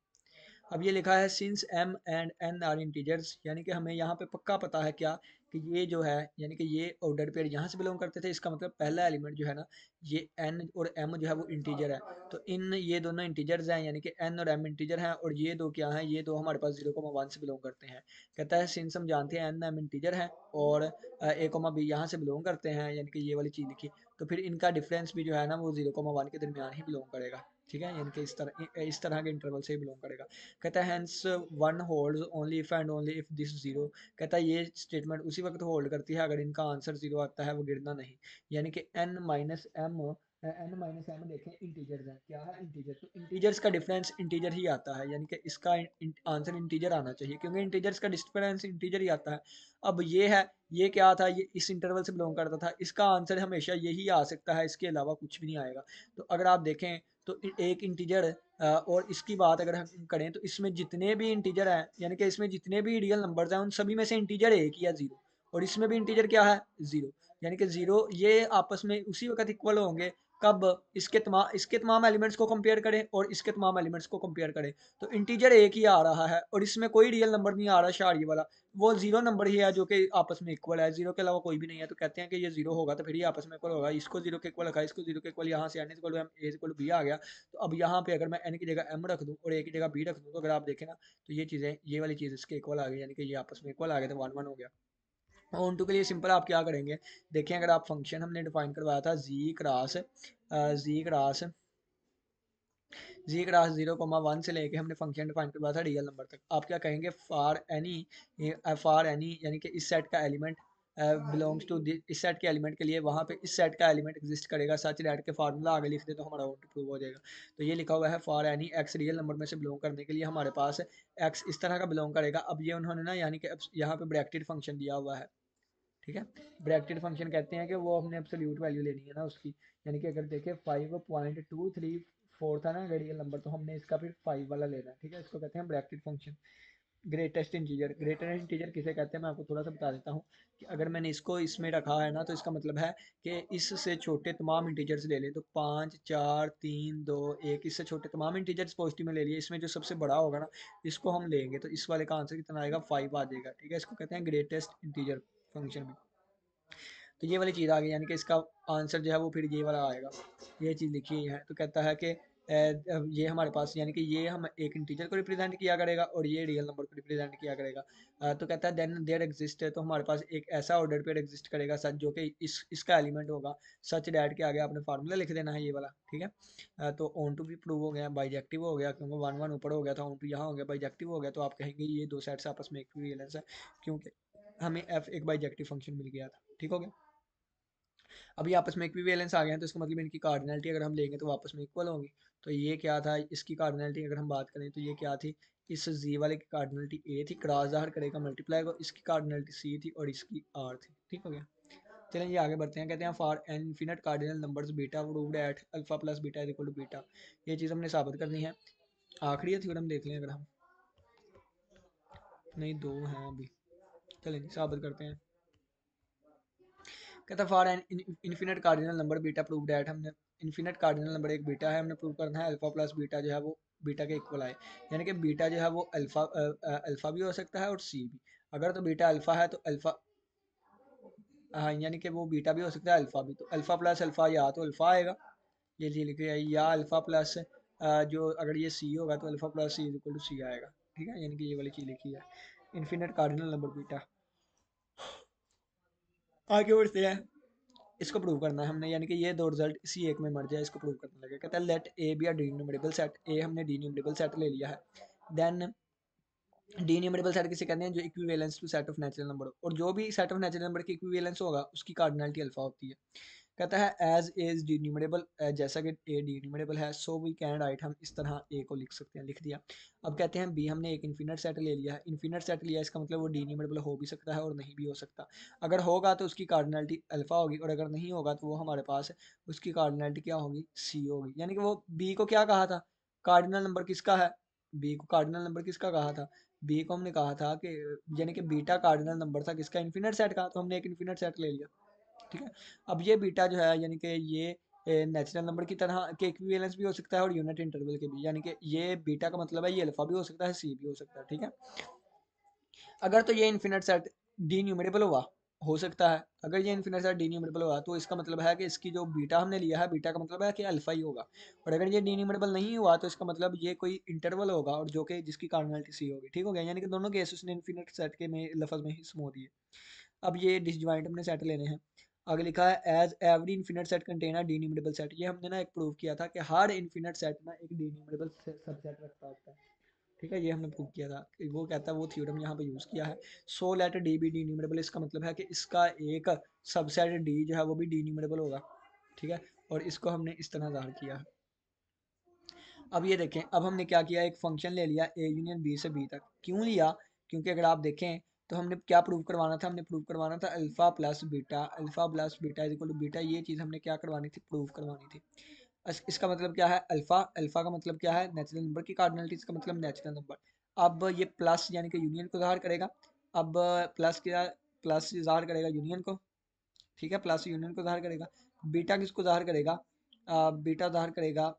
अब ये लिखा है since m and n are integers, यानी कि हमें यहाँ पे पक्का पता है क्या कि ये जो है, यानी कि ये ऑर्डर पेयर यहाँ से बिलोंग करते थे, इसका मतलब पहला एलिमेंट जो है ना, ये n और m जो है वो इंटीजर है, तो इन ये दोनों इंटीजर्स हैं, यानी कि n और m इंटीजर हैं, और ये दो क्या हैं, ये दो हमारे पास 0,1 से बिलोंग करते हैं। कहता है सिंस हम जानते हैं n m इंटीजर है और a, b यहाँ से बिलोंग करते हैं, यानी कि ये वाली चीज़ लिखी, तो फिर इनका डिफरेंस भी जो है ना वो 0,1 के दरमियान ही बिलोंग करेगा, ठीक है, यानी कि इस तरह के इंटरवल से ही बिलोंग करेगा। कहता है hence one holds only if and only if this zero, कहता है ये स्टेटमेंट उसी वक्त होल्ड करती है अगर इनका आंसर जीरो आता है, वो गिरना नहीं, यानी कि एन माइनस एम देखें इंटीजर्स हैं, क्या है इंटीजर, तो इंटीजर्स का डिफरेंस इंटीजर ही आता है, यानी कि इसका आंसर इंटीजर आना चाहिए, क्योंकि इंटीजर्स का डिफरेंस इंटीजर ही आता है। अब ये है, ये क्या था, ये इस इंटरवल से बिलोंग करता था, इसका आंसर हमेशा यही आ सकता है, इसके अलावा कुछ भी नहीं आएगा। तो अगर आप देखें तो एक इंटीजर और इसकी बात अगर हम करें तो इसमें जितने भी इंटीजर हैं, यानी कि इसमें जितने भी रियल नंबर्स हैं, उन सभी में से इंटीजर एक ही है जीरो, और इसमें भी इंटीजर क्या है जीरो, यानी कि जीरो, ये आपस में उसी वक्त इक्वल होंगे कब, इसके तमाम एलिमेंट्स को कंपेयर करें और इसके तमाम एलिमेंट्स को कंपेयर करें, तो इंटीजर एक ही आ रहा है और इसमें कोई रियल नंबर नहीं आ रहा शारी वाला, वो जीरो नंबर ही है जो कि आपस में इक्वल है, जीरो के अलावा कोई भी नहीं है, तो कहते हैं कि ये जीरो होगा तो फिर ही आपस में इक्वल होगा, इसको जीरो के इक्वल रखा, इसको जीरो के इक्वल, यहाँ से N equal M A equal B आ गया। तो अब यहाँ पे अगर मैं एन की जगह एम रख दूँ और ए की जगह बी रख दूँ, तो अगर आप देखें ना तो ये चीज़ें, ये वाली चीज़ इसके इक्वल आ गई, यानी कि ये आपस में इक्वल आ गए, तो 1 1 हो गया। ऑन टू के लिए सिंपल आप क्या करेंगे, देखें अगर आप फंक्शन हमने डिफाइन करवाया था जी क्रास 0,1 से लेके हमने फंक्शन डिफाइन करवाया था रियल नंबर तक, आप क्या कहेंगे, फॉर एनी यानी कि इस सेट का एलिमेंट बिलोंग्स टू इस सेट के एलिमेंट के लिए वहाँ पे इस सेट का एलिमेंट एग्जिस्ट करेगा सच दैट के फार्मूला आगे लिख दे तो हमारा आउट प्रूव हो जाएगा। तो ये लिखा हुआ है for any x real number में से बिलोंग करने के लिए हमारे पास एक्स इस तरह का बिलोंग करेगा। अब ये उन्होंने ना यानी कि अब यहाँ पे ब्रैकेटेड फंक्शन दिया हुआ है, ठीक है। ब्रैकेटेड फंक्शन कहते हैं कि वो हमने एब्सोल्यूट वैल्यू लेनी है ना उसकी, यानी कि अगर देखें 5.234 था ना रियल नंबर, तो हमने इसका फिर 5 वाला लेना है, ठीक है, इसको कहते हैं ब्रैकेटेड फंक्शन। ग्रेटेस्ट इंटीजर किसे कहते हैं मैं आपको थोड़ा सा बता देता हूँ कि अगर मैंने इसको इसमें रखा है ना, तो इसका मतलब है कि इससे छोटे तमाम इंटीजर्स ले लें, तो 5 4 3 2 1, इससे छोटे तमाम इंटीजर्स पॉजिटिव में ले लिए, इसमें जो सबसे बड़ा होगा ना इसको हम लेंगे, तो इस वाले का आंसर कितना आएगा 5 आ जाएगा, ठीक है, इसको कहते हैं ग्रेटेस्ट इंटीजर फंक्शन में। तो ये वाली चीज़ आ गई, यानी कि इसका आंसर जो है वो फिर ये वाला आएगा, ये चीज़ लिखी है। तो कहता है कि ये हमारे पास यानी कि ये हम एक इंटीजर को रिप्रेजेंट किया करेगा और ये रियल नंबर को रिप्रेजेंट किया करेगा। तो कहता है देन देयर एग्जिस्ट है, तो हमारे पास एक ऐसा ऑर्डर पेयर एग्जिस्ट करेगा सच जो कि इसका एलिमेंट होगा, सच डैट के आगे आपने फार्मूला लिख देना है ये वाला, ठीक है। तो ऑन टू भी प्रूव हो गया, बाइजेक्टिव हो गया क्योंकि 1 1 ऊपर हो गया था, ऑन टू यहाँ हो गया, बाइजेक्टिव हो गया, तो आप कहेंगे ये दो सेट्स आपस में इक्विवेलेंस है क्योंकि हमें एफ एक बाइजेक्टिव फंक्शन मिल गया था, ठीक हो गया। अभी आपस में इक्विवेलेंस आ गए हैं तो इसका मतलब इनकी कार्डिनलिटी अगर हम लेंगे तो आपस में इक्वल होंगी। तो ये क्या था, इसकी कार्डिनलिटी अगर हम बात करें तो ये क्या थी, इस जी वाले की कार्डिनलिटी ए थी, क्रॉस ज़ाहिर करेगा मल्टीप्लाई को, इसकी कार्डिनलिटी सी थी और इसकी आर थी, ठीक हो गया। चलें ये आगे बढ़ते हैं, कहते हैं for an infinite cardinal numbers beta proved at alpha plus beta is equal to beta, ये चीज़ हमने साबित करनी है। आखिरी थ्योरम देख लें अगर हम, नहीं दो हैं अभी, चलें साबित करते हैं। कहता for an infinite cardinal number beta prove that, हमने इन्फिनिट कार्डिनल नंबर एक बीटा है, हमने प्रूव करना है अल्फा प्लस बीटा जो है वो बीटा के इक्वल आए, यानी कि बीटा जो है वो अल्फा भी हो सकता है और सी भी। अगर तो बीटा अल्फा है तो अल्फा, हाँ यानी कि वो बीटा भी हो सकता है अल्फा भी, तो अल्फा प्लस अल्फा या तो अल्फा आएगा, ये चीज लिखी है, या अल्फा प्लस जो अगर ये सी होगा तो alpha plus C equal to C आएगा, ठीक है, यानी कि ये वाली चीज लिखी है इन्फिनिट कार्डिनल नंबर बीटा। आगे बढ़ते हैं, इसको प्रूव करना है हमने, यानी कि ये दो रिजल्ट इसी एक में मर जाए, इसको प्रूव करने लगे। कहता है let A B are denumerable set, A हमने डी न्यूमरेबल सेट ले लिया है, देन डीन्यूमरेबल सेट किसे कहते हैं, जो equivalence to set of natural number, और जो भी सेट ऑफ नेचुरल नंबर की इक्विवेलेंस होगा उसकी कार्डिनलिटी अल्फा होती है। कहता है एज ए इज डीन्यूमरेबल, जैसा कि ए डीन्यूमरेबल है सो वी कैन राइट, हम इस तरह ए को लिख सकते हैं, लिख दिया। अब कहते हैं बी, हमने एक इन्फिनिट सेट ले लिया है, इन्फिनिट सेट लिया इसका मतलब वो डीन्यूमरेबल हो भी सकता है और नहीं भी हो सकता। अगर होगा तो उसकी कार्डिनलिटी अल्फा होगी, और अगर नहीं होगा तो वो हमारे पास उसकी कार्डिनलिटी क्या होगी, सी होगी। यानी कि वो बी को क्या कहा था, कार्डिनल नंबर किसका है, बी को कार्डिनल नंबर किसका कहा था, बी को हमने कहा था कि यानी कि बीटा कार्डिनल नंबर था किसका, इन्फिनिट सेट का, तो हमने एक इन्फिनिट सेट ले लिया। ठीक है। अब ये बीटा जो है यानी कि ये नेचुरल नंबर की तरह के इक्विवेलेंस भी हो सकता है और यूनिट इंटरवल के भी, यानी कि ये बीटा का मतलब है ये अल्फा भी हो सकता है, सी भी हो सकता है। ठीक है। अगर तो ये इन्फिनिट सेट डी न्यूमरेबल हुआ, हो सकता है, अगर ये इन्फिनिट सेट डी न्यूमरेबल हुआ तो इसका मतलब है कि इसकी जो बीटा हमने लिया है, बीटा का मतलब है कि अल्फा ही होगा। और अगर ये डी न्यूमरेबल नहीं हुआ तो इसका मतलब ये कोई इंटरवल होगा और जो कि जिसकी कार्डिनलिटी सी होगी। ठीक हो गया, यानी कि दोनों केसेस ने इन्फिनिट सेट के में लफज में ही समो दिए। अब ये डिसजॉइंट हमने सेट लेने हैं। आगे लिखा है as every infinite set contain a denumerable set, ये हमने ना एक प्रूव किया था कि हर इन्फिनिट सेट ना एक डीन्यूमरेबल सबसेट रखता होता है। ठीक है, ये हमने प्रूव किया था, वो कहता है वो थ्योरम यहाँ पे यूज़ किया है। So let D be denumerable, इसका मतलब है कि इसका एक सबसेट डी जो है वो भी डी न्यूमरेबल होगा। ठीक है, और इसको हमने इस तरह ज़ाहिर किया है। अब ये देखें, अब हमने क्या किया, एक फंक्शन ले लिया ए यूनियन बी से बी तक। क्यों लिया, क्योंकि अगर आप देखें तो हमने क्या प्रूव करवाना था, हमने प्रूव करवाना था alpha plus beta, alpha plus beta is equal to beta, ये चीज़ हमने क्या करवानी थी, प्रूव करवानी थी। इसका मतलब क्या है, अल्फा, अल्फा का मतलब क्या है, नेचुरल नंबर की कार्डिनलिटी, इसका मतलब नेचुरल नंबर। अब ये प्लस यानी कि यूनियन को ज़ाहिर करेगा। अब प्लस क्या, प्लस ज़ाहिर करेगा यूनियन को। ठीक है, प्लस यूनियन को ज़ाहिर करेगा। बीटा किसको ज़ाहिर करेगा, बीटा ज़ाहिर करेगा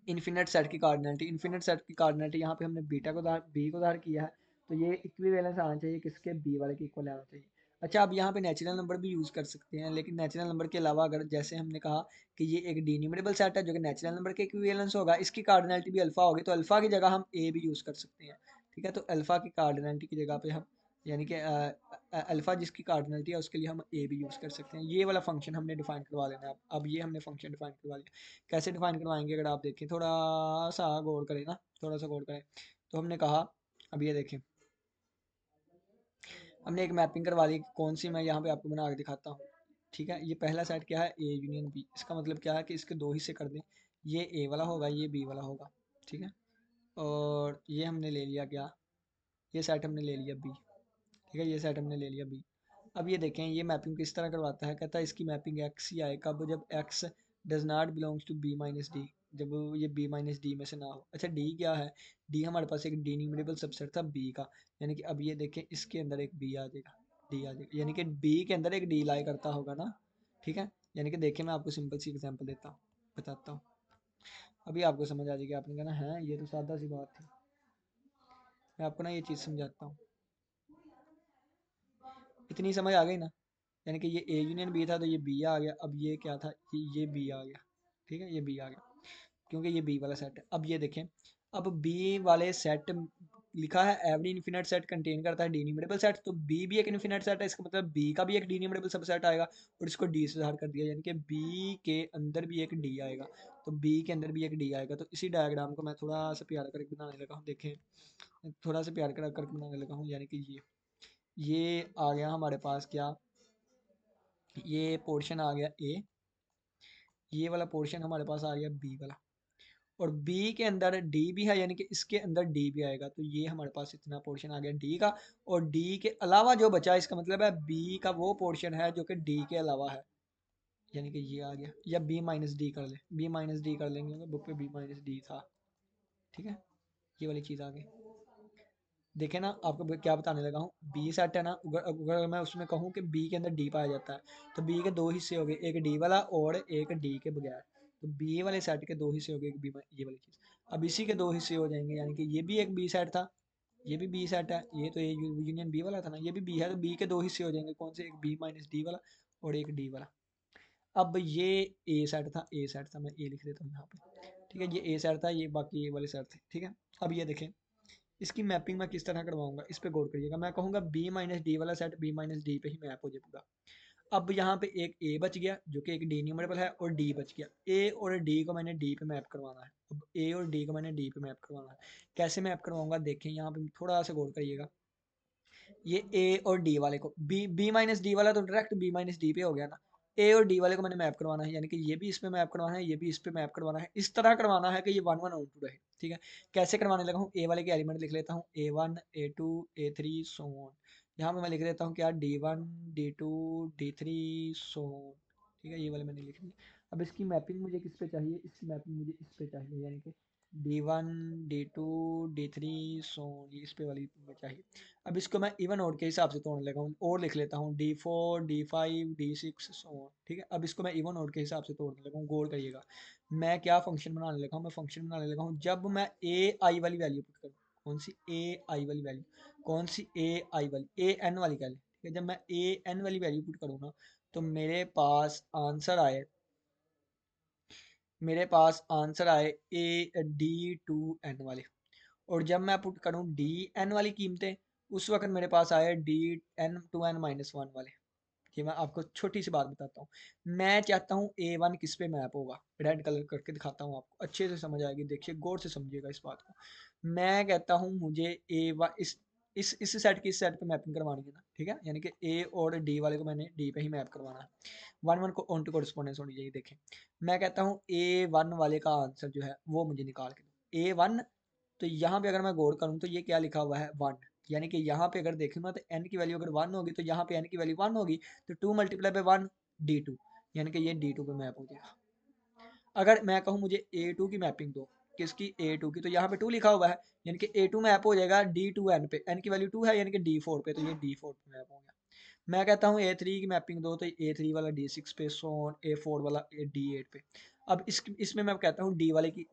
इन्फिनिट सेट की कार्डिनलिटी, इन्फिनिट सेट की कार्डिनलिटी यहाँ पे हमने बीटा को बी को ज़ाहिर किया है, तो ये इक्विवेलेंस आना चाहिए किसके, बी वाले के इक्वल आना चाहिए। अच्छा, अब यहाँ पे नेचुरल नंबर भी यूज़ कर सकते हैं, लेकिन नेचुरल नंबर के अलावा अगर जैसे हमने कहा कि ये एक डीन्यूमरेबल सेट है जो कि नेचुरल नंबर के इक्विवेलेंस होगा, इसकी कार्डिनलिटी भी अल्फा होगी, तो अल्फा की जगह हम ए भी यूज़ कर सकते हैं। ठीक है, तो अल्फा की कार्डिनलिटी की जगह पे हम यानी कि अल्फा जिसकी कार्डिनलिटी है उसके लिए हम ए भी यूज़ कर सकते हैं। ये वाला फंक्शन हमने डिफाइन करवा लेना है। अब ये हमने फंक्शन डिफाइन करवा लिया, कैसे डिफाइन करवाएंगे, अगर आप देखें थोड़ा सा गौर करें ना, थोड़ा सा गौर करें, तो हमने कहा, अब ये देखें, हमने एक मैपिंग करवा ली, कौन सी, मैं यहाँ पे आपको बना के दिखाता हूँ। ठीक है, ये पहला सेट क्या है, ए यूनियन बी, इसका मतलब क्या है कि इसके दो हिस्से कर दें, ये ए वाला होगा, ये बी वाला होगा। ठीक है, और ये हमने ले लिया क्या, ये सेट हमने ले लिया बी। ठीक है, ये सेट हमने ले लिया बी। अब ये देखें ये मैपिंग किस तरह करवाता है, कहता है इसकी मैपिंग एक्स ही आए, कब, जब X does not belongs to B minus D, जब ये बी माइनस डी में से ना हो। अच्छा, डी क्या है, डी हमारे पास एक डी न्यूमरेबल सबसेट था बी का, यानी कि अब ये देखें इसके अंदर एक बी आ जाएगा, डी आ जाएगा, यानी कि बी के अंदर एक डी लाई करता होगा ना। ठीक है, यानी कि देखिए मैं आपको सिंपल सी एग्जांपल देता हूँ, बताता हूँ, अभी आपको समझ आ जाएगी, आपने कहना है ये तो सादा सी बात थी। मैं आपको ना ये चीज़ समझाता हूँ, इतनी समझ आ गई ना, यानी कि ये ए यूनियन बी था तो ये बी आ गया, अब ये क्या था, ये बी आ गया। ठीक है, ये बी आ गया क्योंकि ये बी वाला सेट है। अब ये देखें, अब बी वाले सेट लिखा है एवरी इन्फिनिट सेट कंटेन करता है डी न्यूमरेबल सेट, तो बी भी एक इन्फिनिट सेट है, इसका मतलब बी का भी एक डी न्यूमरेबल सबसेट आएगा, और इसको डी से ज़ाहिर कर दिया, यानी कि बी के अंदर भी एक डी आएगा, तो बी के अंदर भी एक डी आएगा। तो इसी डायग्राम को मैं थोड़ा सा प्यार करके बनाने लगा हूँ, देखें थोड़ा सा प्यार करके बनाने लगा हूँ, यानी कि ये आ गया हमारे पास क्या, ये पोर्शन आ गया ए, ये वाला पोर्शन हमारे पास आ गया बी वाला, और बी के अंदर डी भी है, यानी कि इसके अंदर डी भी आएगा, तो ये हमारे पास इतना पोर्शन आ गया डी का, और डी के अलावा जो बचा इसका मतलब है बी का वो पोर्शन है जो कि डी के अलावा है, यानी कि ये आ गया, या बी माइनस डी कर ले, बी माइनस डी कर लेंगे क्योंकि बुक पे बी माइनस डी था। ठीक है, ये वाली चीज़ आ गई। देखे ना, आपको क्या बताने लगा हूँ, बी सेट है ना, अगर मैं उसमें कहूँ कि बी के अंदर डी पाया जाता है, तो बी के दो हिस्से हो गए, एक डी वाला और एक डी के बगैर, तो बी वाले सेट के दो हिस्से हो गए, एक बी, ये वाली चीज़। अब इसी के दो हिस्से हो जाएंगे, यानी कि ये भी एक बी सेट था, ये भी बी सेट है, ये तो ये यूनियन बी वाला था ना, ये भी बी है, तो बी के दो हिस्से हो जाएंगे, कौन से, एक बी माइनस डी वाला और एक डी वाला। अब ये ए सेट था, ए सेट था, मैं ए लिख देता हूँ यहाँ पे। ठीक है, ये ए सेट था, ये बाकी ये वाले सेट थे। ठीक है, अब ये देखें इसकी मैपिंग मैं किस तरह करवाऊंगा, इस पे गौर करिएगा। मैं कहूँगा बी माइनस डी वाला सेट बी माइनस डी पे ही मैप हो जाएगा। अब यहाँ पे एक ए बच गया जो कि एक डी न्यूमरेबल है और डी बच गया। ए और डी को मैंने डी पे मैप करवाना है। अब ए और डी को मैंने डी पे मैप करवाना है। कैसे मैप करवाऊंगा देखें, यहाँ पे थोड़ा सा गौर करिएगा। ये ए और डी वाले को बी माइनस डी वाला तो डायरेक्ट बी माइनस डी पे हो गया ना। ए और डी वाले को मैंने मैप करवाना है, यानी कि ये भी इस पे मैप करवाना है, ये भी इस पे मैप करवाना है। इस तरह करवाना है कि ये 1 1 ऑन 2 रहे। ठीक है, कैसे करवाने लगा हूँ, ए वाले के एलिमेंट लिख लेता हूँ, A1 A2 A3 so on. यहाँ पे मैं लिख देता हूँ क्या, D1 D2 D3 so on. ठीक है, ये वाले मैंने लिख दिए। अब इसकी मैपिंग मुझे किस पे चाहिए, इसकी मैपिंग मुझे इस पे चाहिए, यानी कि D1 D2 D3 so on, ये इस पे वाली में चाहिए। अब इसको मैं इवन ऑड के हिसाब से तोड़ने लगा हूँ, और लिख लेता हूँ D4 D5 D6 so on. ठीक है, अब इसको मैं इवन ऑड के हिसाब से तोड़ने लगा हूँ। गौर करिएगा, मैं क्या फंक्शन बनाने लगा हूँ, मैं फंक्शन बनाने लगा हूँ जब मैं ए आई वाली वैल्यू पुट करूँ। कौन सी ए आई वाली वैल्यू, कौन सी ए आई वाली, ए एन वाली वैल्यू। ठीक है, जब मैं ए एन वाली वैल्यू पुट करूँगा तो मेरे पास आंसर आए ए डी टू एन वाले। और जब मैं पुट करूँ डी एन वाली कीमतें, उस वक्त मेरे पास आए D N to N minus one वाले। ये मैं आपको छोटी सी बात बताता हूँ। मैं चाहता हूँ A1 किस पे मैप होगा, रेड कलर करके दिखाता हूँ आपको, अच्छे से समझ आएगी, देखिए गौर से समझिएगा इस बात को। मैं कहता हूँ मुझे A1 इस सेट की इस सेट पे मैपिंग करवानी है ना। ठीक है, यानी कि ए और डी वाले को मैंने डी पे ही मैप करवाना है। 1 1 को ऑन टू कोरिस्पोंडेंस होनी चाहिए। देखें, मैं कहता हूँ A1 वाले का आंसर जो है वो मुझे निकाल के दो, A1। तो यहाँ पे अगर मैं गौर करूँ तो ये क्या लिखा हुआ है, 1। यानी कि यहाँ पे अगर देखूंगा तो n की वैल्यू अगर 1 होगी तो यहाँ पे n की वैल्यू 1 होगी, तो 2 मल्टीप्लाई बाय 1 D2, यानी कि ये D2 पे मैप हो जाएगा। अगर मैं कहूँ मुझे A2 की मैपिंग दो, किसकी, A2 की, तो यहाँ पे 2 लिखा हुआ है, यानी कि A2 मैप हो जाएगा D2n पे, n की वैल्यू 2 है यानी कि D4 पे, तो ये D4 पे मैप हो गया। मैं कहता हूँ A3 की मैपिंग दो, तो A3 वाला D6 पे, सो ऑन A4 वाला D8 पे। अब इसमें मैं कहता हूँ डी वाले की।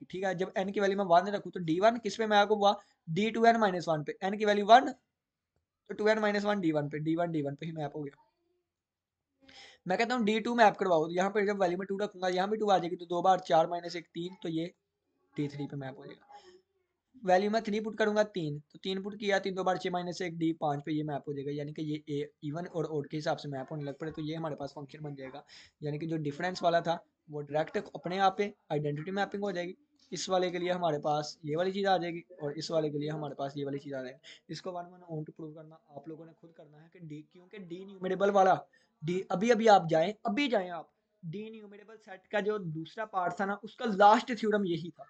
ठीक है, जब n की वैल्यू मैं 1 रखूँ तो D1 किस पे मैप हुआ, D2n माइनस 1 पे, n की वैल्यू 1, तो 2n माइनस 1 D1 पे, D1 पे ही मैप हो गया। मैं कहता हूँ D2 मैप करवाओ, तो यहाँ पे जब वैल्यू में 2 रखूंगा यहाँ भी 2 आ जाएगी, तो 2 बार 4 माइनस 1 3, तो ये D3 पे मैप हो जाएगा। वैल्यू में 3 पुट करूंगा 3, तो 3 पुट किया, 3 2 बार 6 माइनस 1 D5 पे ये मैप हो जाएगा, यानी कि ये ए इवन और ओड के हिसाब से मैप होने लग पड़े, तो ये हमारे पास फंक्शन बन जाएगा। यानी कि जो डिफरेंस वाला था वो डायरेक्ट अपने आप पे आइडेंटिटी मैपिंग हो जाएगी। इस वाले के लिए हमारे पास ये वाली चीज़ आ जाएगी और इस वाले के लिए हमारे पास ये वाली चीज़ आ जाएगी। इसको 1 1 ऑन टू प्रूव करना आप लोगों ने खुद करना है कि डी, क्योंकि डी न्यूमेरेबल वाला डी, अभी अभी आप जाएं, अभी जाएं आप, डी न्यूमेरेबल सेट का जो दूसरा पार्ट था ना, उसका लास्ट थ्योरम यही था।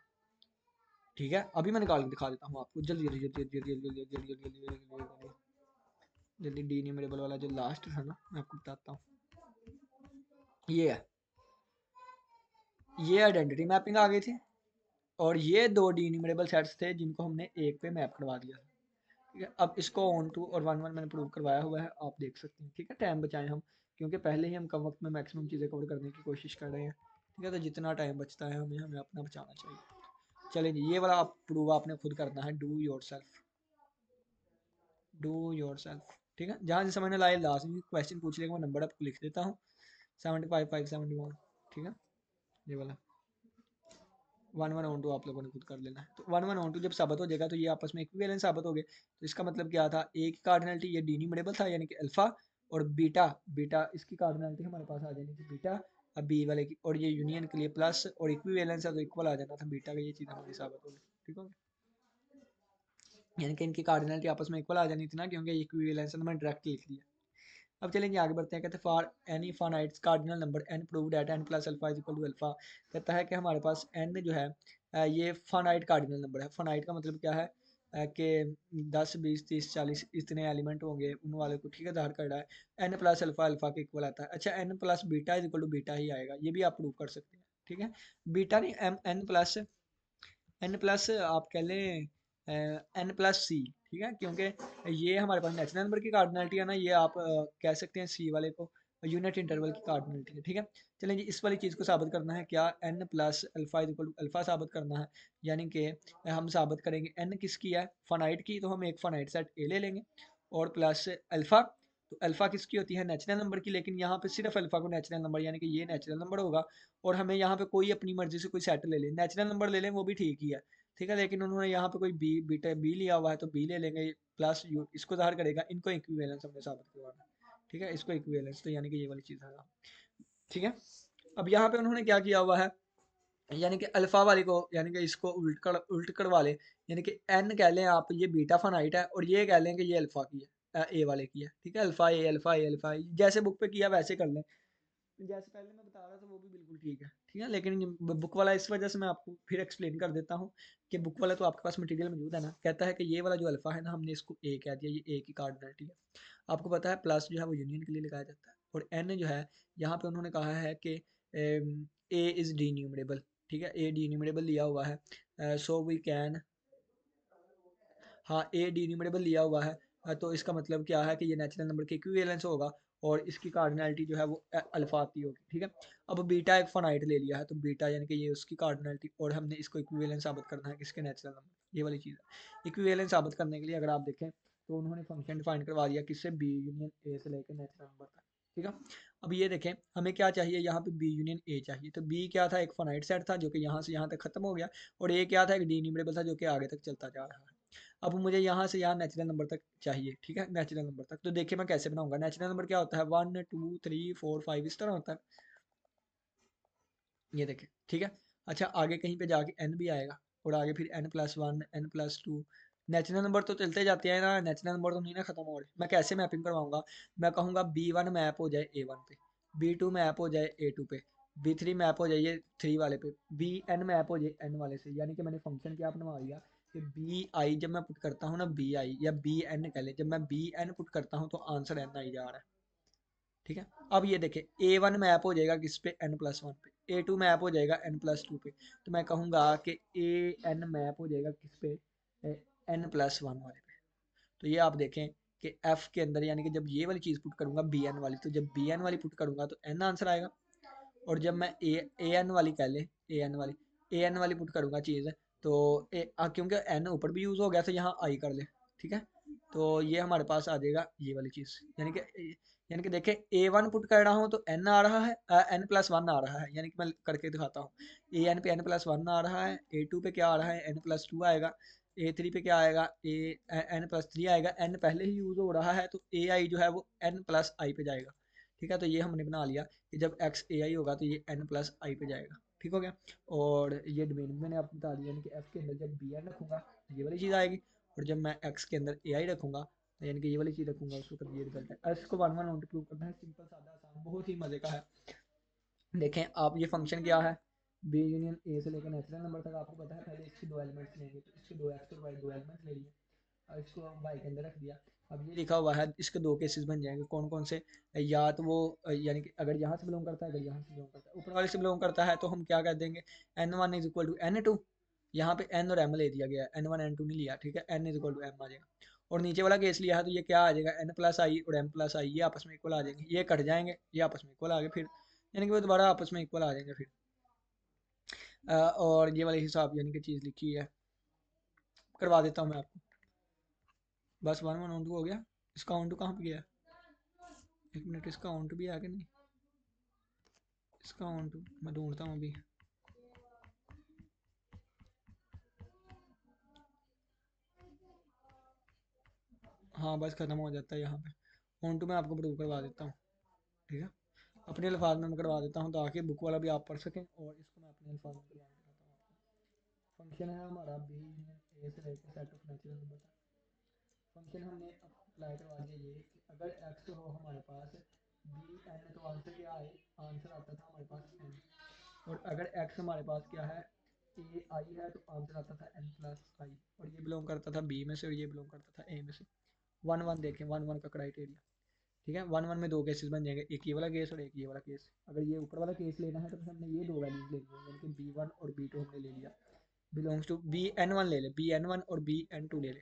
ठीक है, अभी मैं निकाल के दिखा देता हूँ आपको, जल्दी जल्दी जल्दी जल्दी जल्दी जल्दी जल्दी जल्दी जल्दी जल्दी जल्दी जल्दी डी न्यूमेरेबल वाला जो लास्ट था ना, मैं आपको बताता हूँ। ये है, ये आइडेंटिटी मैपिंग आ गई थी, और ये दो डी न्यूमेरेबल सेट्स थे जिनको हमने एक पे मैप करवा दिया था। ठीक है, अब इसको ऑन टू और 1 1 मैंने प्रूव करवाया हुआ है, आप देख सकते हैं। ठीक है, टाइम बचाएं हम, क्योंकि पहले ही हम कम वक्त में मैक्सिमम चीज़ें कवर करने की कोशिश कर रहे हैं। ठीक है, तो जितना टाइम बचता है हमें हमें अपना बचाना चाहिए। चलिए जी, ये वाला आप प्रूव आपने खुद करना है, do your self, do your self. ठीक है, जहाँ से मैंने लाए लास्ट में क्वेश्चन पूछ लेगा, मैं नंबर आपको लिख देता हूँ, 75571। ठीक है, ये वाला 1 1 ऑन टू आप लोगों ने खुद कर लेना है। तो 1 1 ऑन टू जब साबित हो जाएगा तो ये आपस में इक्विवेलेंट साबित हो गए। तो इसका मतलब क्या था, ए की कार्डिनलिटी ये डी न्यूमरेबल था यानी कि अल्फा, और बीटा, बीटा इसकी कार्डिनलिटी हमारे पास आ जानी थी बीटा, अब बी वाले की, और ये यूनियन के लिए प्लस, और इक्विवेलेंस है तो इक्वल आ जाना था बीटा का, ये चीज़ हमारी साबित हो गई। ठीक है, यानी कि इनकी कार्डिनलिटी आपस में इक्वल आ जानी थी ना, क्योंकि इक्विवेलेंस है तो मैंने डायरेक्ट लिख दिया। अब चलेंगे आगे बढ़ते हैं, कहते हैं for any finite cardinal number N prove that N plus alpha is equal to alpha. कहता है कि हमारे पास एन जो है ये फाइनाइट कार्डिनल नंबर है। फाइनाइट का मतलब क्या है, कि 10 20 30 40 इतने एलिमेंट होंगे उन वाले को, ठीक है, धार कर रहा है। एन प्लस अल्फा अल्फा के इक्वल आता है। अच्छा, N plus beta is equal to beta ही आएगा, ये भी आप प्रूव कर सकते हैं। ठीक है, बीटा नहीं, एम एन प्लस आप कह लें एन प्लस सी। ठीक है, क्योंकि ये हमारे पास नेचुरल नंबर की कार्डिनलिटी है ना, ये आप कह सकते हैं सी वाले को यूनिट इंटरवल की कार्डिनलिटी है। ठीक है, चलें जी, इस वाली चीज़ को साबित करना है, क्या N plus alpha is equal to alpha साबित करना है। यानी कि हम साबित करेंगे एन किसकी है, फाइनाइट की, तो हम एक फाइनाइट सेट ए ले लेंगे, और प्लस अल्फा, तो अल्फा किसकी होती है, नेचुरल नंबर की, लेकिन यहाँ पे सिर्फ अल्फा को नेचुरल नंबर, यानी कि ये नेचुरल नंबर होगा। और हमें यहाँ पे कोई अपनी मर्जी से कोई सेट ले लें, नेचुरल नंबर ले लें वो भी ठीक ही है। ठीक है, लेकिन उन्होंने यहाँ पे कोई बी बीटा बी लिया हुआ है तो बी ले लेंगे, प्लस यू इसको ज़ाहिर करेगा, इनको इक्विवेलेंस हमने साबित करवाना है। ठीक है, इसको इक्विवेलेंस, तो यानी कि ये वाली चीज़ है। ठीक है, अब यहाँ पे उन्होंने क्या किया हुआ है, यानी कि अल्फा वाली को, यानी कि इसको उल्ट करवा ले, यानी कि एन कह लें आप, ये बीटा फानाइट है, और ये कह लें कि ये अल्फा की है, ए वाले की है। ठीक है, अल्फा ए अल्फा ए अल्फा ए, जैसे बुक पे किया वैसे कर लें, जैसे पहले मैं बता रहा था वो भी बिल्कुल ठीक है। ठीक है, लेकिन बुक वाला इस वजह से मैं आपको फिर एक्सप्लेन कर देता हूँ कि बुक वाला तो आपके पास मटेरियल मौजूद है ना, कहता है कि ये वाला जो अल्फा है ना, हमने इसको ए कह दिया, ये ए की कार्डिनलिटी है। आपको पता है प्लस जो है वो यूनियन के लिए लगाया जाता है, और एन जो है यहाँ पे उन्होंने कहा है कि ए इज़ डी न्यूमरेबल। ठीक है, ए डी न्यूमरेबल लिया हुआ है, सो वी कैन, हाँ ए डी न्यूमरेबल लिया हुआ है, तो इसका मतलब क्या है कि ये नेचुरल नंबर के इक्विवेलेंस होगा, और इसकी कार्डिनलिटी जो है वो अल्फा आती होगी। ठीक है, अब बीटा एक फाइनाइट ले लिया है, तो बीटा यानी कि ये उसकी कार्डिनलिटी, और हमने इसको इक्विवेलेंस साबित करना है किसके, नेचुरल नंबर, ये वाली चीज़ है। इक्विवेलेंस साबित करने के लिए अगर आप देखें तो उन्होंने फंक्शन डिफाइन करवा दिया किससे, बी यूनियन ए से लेकर नेचुरल नंबर तक। ठीक है, अब ये देखें हमें क्या चाहिए, यहाँ पे बी यूनियन ए चाहिए, तो बी क्या था, एक फाइनाइट सेट था जो कि यहाँ से यहाँ तक खत्म हो गया, और ए क्या था, एक डी न्यूमरेबल था जो कि आगे तक चलता जा रहा है। अब मुझे यहाँ से यहाँ नेचुरल नंबर तक चाहिए। ठीक है, नेचुरल नंबर तक, तो देखिए मैं कैसे बनाऊंगा। नेचुरल नंबर क्या होता है, 1 2 3 4 5 इस तरह होता है, ये देखें। ठीक है, अच्छा आगे कहीं पे जाके एन भी आएगा, और आगे फिर n+1 n+2, नेचुरल नंबर तो चलते जाते हैं ना, नेचुरल नंबर तो नहीं ना खत्म हो रहे। मैं कैसे मैपिंग करवाऊंगा, मैं कहूँगा b1 मैप हो जाए a1 पे, b2 मैप हो जाए a2 पे, b3 मैप हो जाइए 3 वाले पे, bn मैप हो जाए n वाले से। यानी कि मैंने फंक्शन क्या बनवा लिया कि बी आई जब मैं पुट करता हूँ ना, बी आई या बी एन कह ले, जब मैं बी एन पुट करता हूँ तो आंसर एन आई जा रहा है। ठीक है, अब ये देखें ए वन मैप हो जाएगा किस पे, n+1 पे, ए टू मैप हो जाएगा n+2 पे, तो मैं कहूँगा कि ए एन मैप हो जाएगा किस पे, n+1 वाले पे। तो ये आप देखें कि एफ के अंदर, यानी कि जब ये वाली चीज़ पुट करूँगा बी एन वाली, तो जब बी एन वाली पुट करूँगा तो एन आंसर आएगा, और जब मैं ए एन वाली कह लें, ए एन वाली पुट करूँगा चीज़, तो क्योंकि एन ऊपर भी यूज़ हो गया तो यहाँ आई कर ले। ठीक है, तो ये हमारे पास आ जाएगा ये वाली चीज़, यानी कि देखें ए वन पुट कर रहा हूँ तो एन आ रहा है, n+1 आ रहा है, यानी कि मैं करके दिखाता हूँ। ए एन पे n+1 आ रहा है, ए टू पे क्या आ रहा है, n+2 आएगा, ए थ्री पे क्या आएगा, n+3 आएगा, एन पहले ही यूज़ हो रहा है तो ए आई जो है वो n+i पे जाएगा। ठीक है, तो ये हमने बना लिया कि जब x ए आई होगा तो ये n+i पे जाएगा। ठीक हो गया, और ये डोमेन मैंने आपको बता दिया, यानी कि f के अंदर जब बी एन रखूँगा ये वाली चीज़ आएगी, और जब मैं x के अंदर ए आई रखूँगा, यानी कि ये वाली चीज़ रखूँगा, उसको तब ये रिजल्ट है। इसको 1 1 प्रूव करना है, सिंपल सादा आसान, बहुत ही मज़े का है। देखें आप, ये फंक्शन क्या है, बी यूनियन ए से लेकर नेचुरल नंबर तक, आपको पता है पहले इसके दो एलिमेंट्स लेंगे, तो इसके दो एक्स और वाई दो एलिमेंट्स ले लिए, और इसको वाई के अंदर रख दिया। अब ये लिखा हुआ है, इसके दो केसेस बन जाएंगे, कौन कौन से, या तो वो यानी कि अगर यहाँ से बिलोंग करता है, अगर यहाँ से बिलोंग करता है, ऊपर वाले से बिलोंग करता है तो हम क्या कर देंगे, n1 = n2, यहाँ पे n और m ले दिया गया है, n1 n2 नहीं लिया। ठीक है, n=m आ जाएगा, और नीचे वाला केस लिया है तो ये क्या आ जाएगा, n+i और m+i, ये आपस में इक्वल आ जाएंगे, ये कट जाएंगे, ये आपस में इक्वल आ गए, फिर यानी कि वो दोबारा आपस में इक्वल आ जाएंगे फिर। और ये वाले हिसाब यानी कि चीज़ लिखी है, करवा देता हूँ मैं आपको। बस 1 1 हो गया। इसका ऑन टू कहाँ पे गया, एक मिनट, इसका ऑन टू भी है कि नहीं, इसका ऑन टू मैं ढूंढता हूँ अभी। हाँ बस ख़त्म हो जाता है यहाँ पे, ऑन टू मैं आपको प्रूव करवा देता हूँ। ठीक है, अपने अल्फाज में मैं करवा देता हूँ ताकि बुक वाला भी आप पढ़ सकें, और इसको मैं अपने अल्फाज में करवा देता हूँ आपको। फंक्शन है हमारा बी यूनियन ए से लेकर सेट ऑफ नेचुरल नंबर तक। फंक्शन हमने अप्लाई करवा दिया ये कि अगर एक्स हो हमारे पास बी एन, तो आंसर क्या आए, आंसर आता था हमारे पास एन, और अगर एक्स हमारे पास क्या है, ए आई है, तो आंसर आता था n+i, और ये बिलोंग करता था बी में से और ये बिलोंग करता था ए में से। 1 1 देखें, 1 1 का क्राइटेरिया। ठीक है, 1 1 में दो केसेस बन जाएंगे, एक ये वाला केस और एक ये वाला केस। अगर ये ऊपर वाला केस लेना है तो फिर हमने ये दो वैल्यूज ले ली, यानी कि b1 और b2 हमने ले लिया, बिलोंग्स टू bn1 ले ले, bn1 और bn2 ले ले।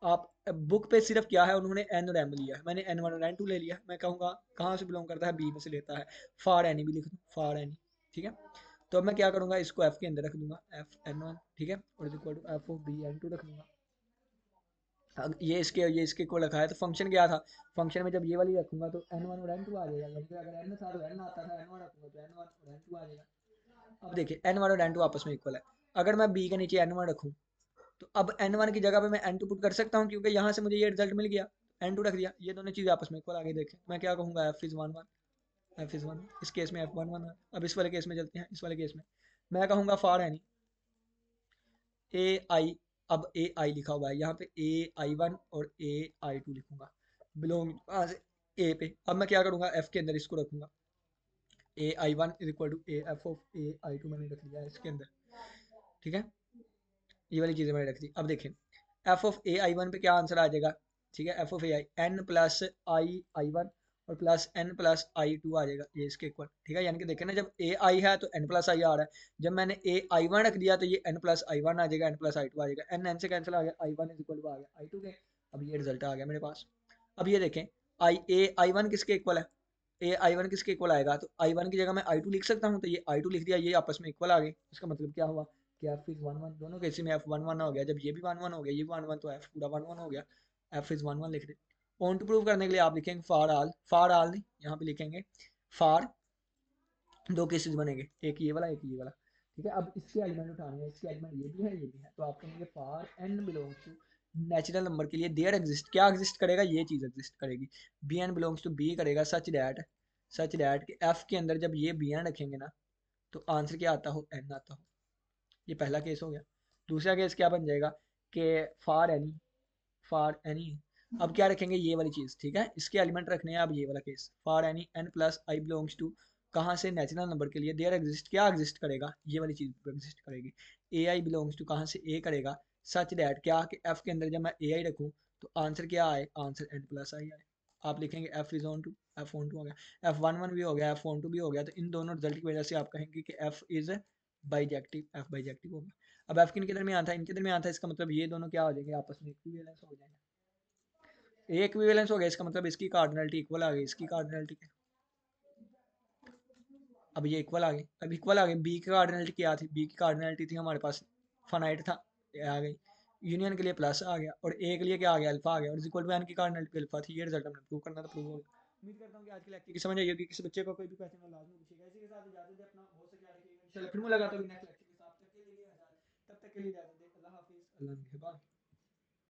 आप बुक पे सिर्फ क्या है, उन्होंने एन और एम लिया है, मैंने n1 और n2 ले लिया। मैं कहूँगा कहाँ से बिलोंग करता है, बी में से लेता है, फार एनी भी लिख दूँ, फार एनी। ठीक है, तो अब मैं क्या करूँगा, इसको एफ के अंदर रख दूंगा, एफ n1, ठीक है, और is equal to F of B n2 रख दूंगा। ये इसके को रखा है, तो फंक्शन क्या था, फंक्शन में जब ये वाली रखूंगा तो n1 और n2 आ जाएगा, यानी कि अगर n था तो n आता था, n1 रखूंगा तो n1 और n2 आ जाएगा। अब देखिए n1 और n2 आपस में इक्वल है, अगर मैं b के नीचे n1 रखूँ तो अब n1 की जगह पे मैं n2 पुट कर सकता हूँ, क्योंकि यहाँ से मुझे ये रिजल्ट मिल गया, n2 रख दिया, ये दोनों चीज़ें आपस में इक्वल आगे देखें, मैं क्या कहूँगा F is one one, F is one, इस केस में एफ वन वन। अब इस वाले केस में चलते हैं, इस वाले केस में मैं कहूँगा फॉर एनी ए आई, अब ए आई लिखा हुआ है यहाँ पे, ए आई वन और ए आई टू लिखूंगा, बिलोंग कहाँ से, ए पे। अब मैं क्या करूँगा, एफ के अंदर इसको रखूंगा, A I one is equal to A F of A I two, मैंने रख लिया है इसके अंदर, ठीक है। ये वाली चीज़ें मैंने रख दी। अब देखें F of A I one पे क्या आंसर आ जाएगा, ठीक है, F of A I N plus I I one और plus N plus I two आ जाएगा, ये इसके इक्वल, ठीक है। यानी कि देखें ना, जब ए आई है तो एन प्लस आई आ रहा है, जब मैंने ए आई वन रख दिया तो ये एन प्लस आई वन आ जाएगा, एन प्लस आई टू आ जाएगा, एन एन से कैंसिल आ गया, I one is equal to आ गया आई टू के। अब ये रिजल्ट आ गया मेरे पास। अब ये देखें आई ए आई वन किसके इक्वल है, ए आई वन किसके इक्वल आएगा, तो आई वन की जगह मैं आई टू लिख सकता हूँ, तो ये आई टू लिख दिया, ये आपस में इक्वल आ गए। इसका मतलब क्या हुआ कि एफ इज वन वन, दोनों केस में एफ वन वन हो गया, जब ये भी वन वन हो गया, ये वन वन, तो एफ पूरा वन वन हो गया, एफ इज वन वन लिख दे। ऑन टू प्रूव करने के लिए आप लिखेंगे फॉर आल नहीं, यहाँ पे लिखेंगे फॉर, दो केसेस बनेंगे, एक ये वाला एक ये वाला, ठीक है। अब इसके एलिमेंट उठाने हैं, इसके एलिमेंट ये भी है ये भी है, तो आप कहेंगे for N belongs to natural number के लिए देयर एग्जिस्ट, क्या एग्जिस्ट करेगा, ये चीज़ एग्जिस्ट करेगी, B N belongs to B करेगा, सच दैट कि एफ के अंदर जब ये बी एन रखेंगे ना, तो आंसर क्या आता हो, एन आता हो। ये पहला केस हो गया। दूसरा केस क्या बन जाएगा कि फॉर एनी, अब क्या रखेंगे, ये वाली चीज़, ठीक है, इसके एलिमेंट रखने हैं। अब ये वाला case for any N plus I belongs to, कहाँ से, नेचुरल नंबर के लिए देयर एग्जिस्ट, क्या एग्जिस्ट करेगा, ये वाली चीज़ एग्जिस्ट करेगी। ए आई बिलोंग्स टू, कहाँ से, ए करेगा, सच दैट क्या कि एफ के अंदर जब मैं ए आई रखूँ तो आंसर क्या आए, आंसर एन प्लस आई आए। आप लिखेंगे F is onto, F onto हो गया, एफ वन वन भी हो गया, एफ ऑन टू भी हो गया, तो इन दोनों रिजल्ट की वजह से आप कहेंगे कि F is bijective, F bijective हो गया। अब एफ किन किधर में आता है, इनके दरमियान आता है, इसका मतलब ये दोनों क्या हो जाएंगे, आपस में इक्विवेलेंस हो जाएंगे। ए इक्विवेलेंस हो गया, इसका मतलब इसकी कार्डिनलिटी इक्वल आ गई, इसकी कार्डिनलिटी के, अब ये इक्वल आ गई, अब इक्वल आ गई। बी की कार्डिनलिटी क्या थी, बी की कार्डिनलिटी थी हमारे पास फाइनाइट था, ये आ गई, यूनियन के लिए प्लस आ गया, और ए के लिए क्या आ गया, अल्फा आ गया, और इक्वल टू एन की कार्डिनलिटी अल्फा थी। ये रिजल्ट हमने प्रूव करना था, प्रूव हो गया। उम्मीद करता हूँ कि आज की लेक्चर की समझ आई होगी, किसी बच्चे को कोई भी क्वेश्चन हो लाजमी पूछिएगा। इसी के साथ इजाजत दे, अपना हो सके आगे फिर मुलाकात होगी नेक्स्ट लेक्चर के साथ, तब तक के लिए इजाजत दे, अल्लाह हाफिज़, अल्लाह निगहबान।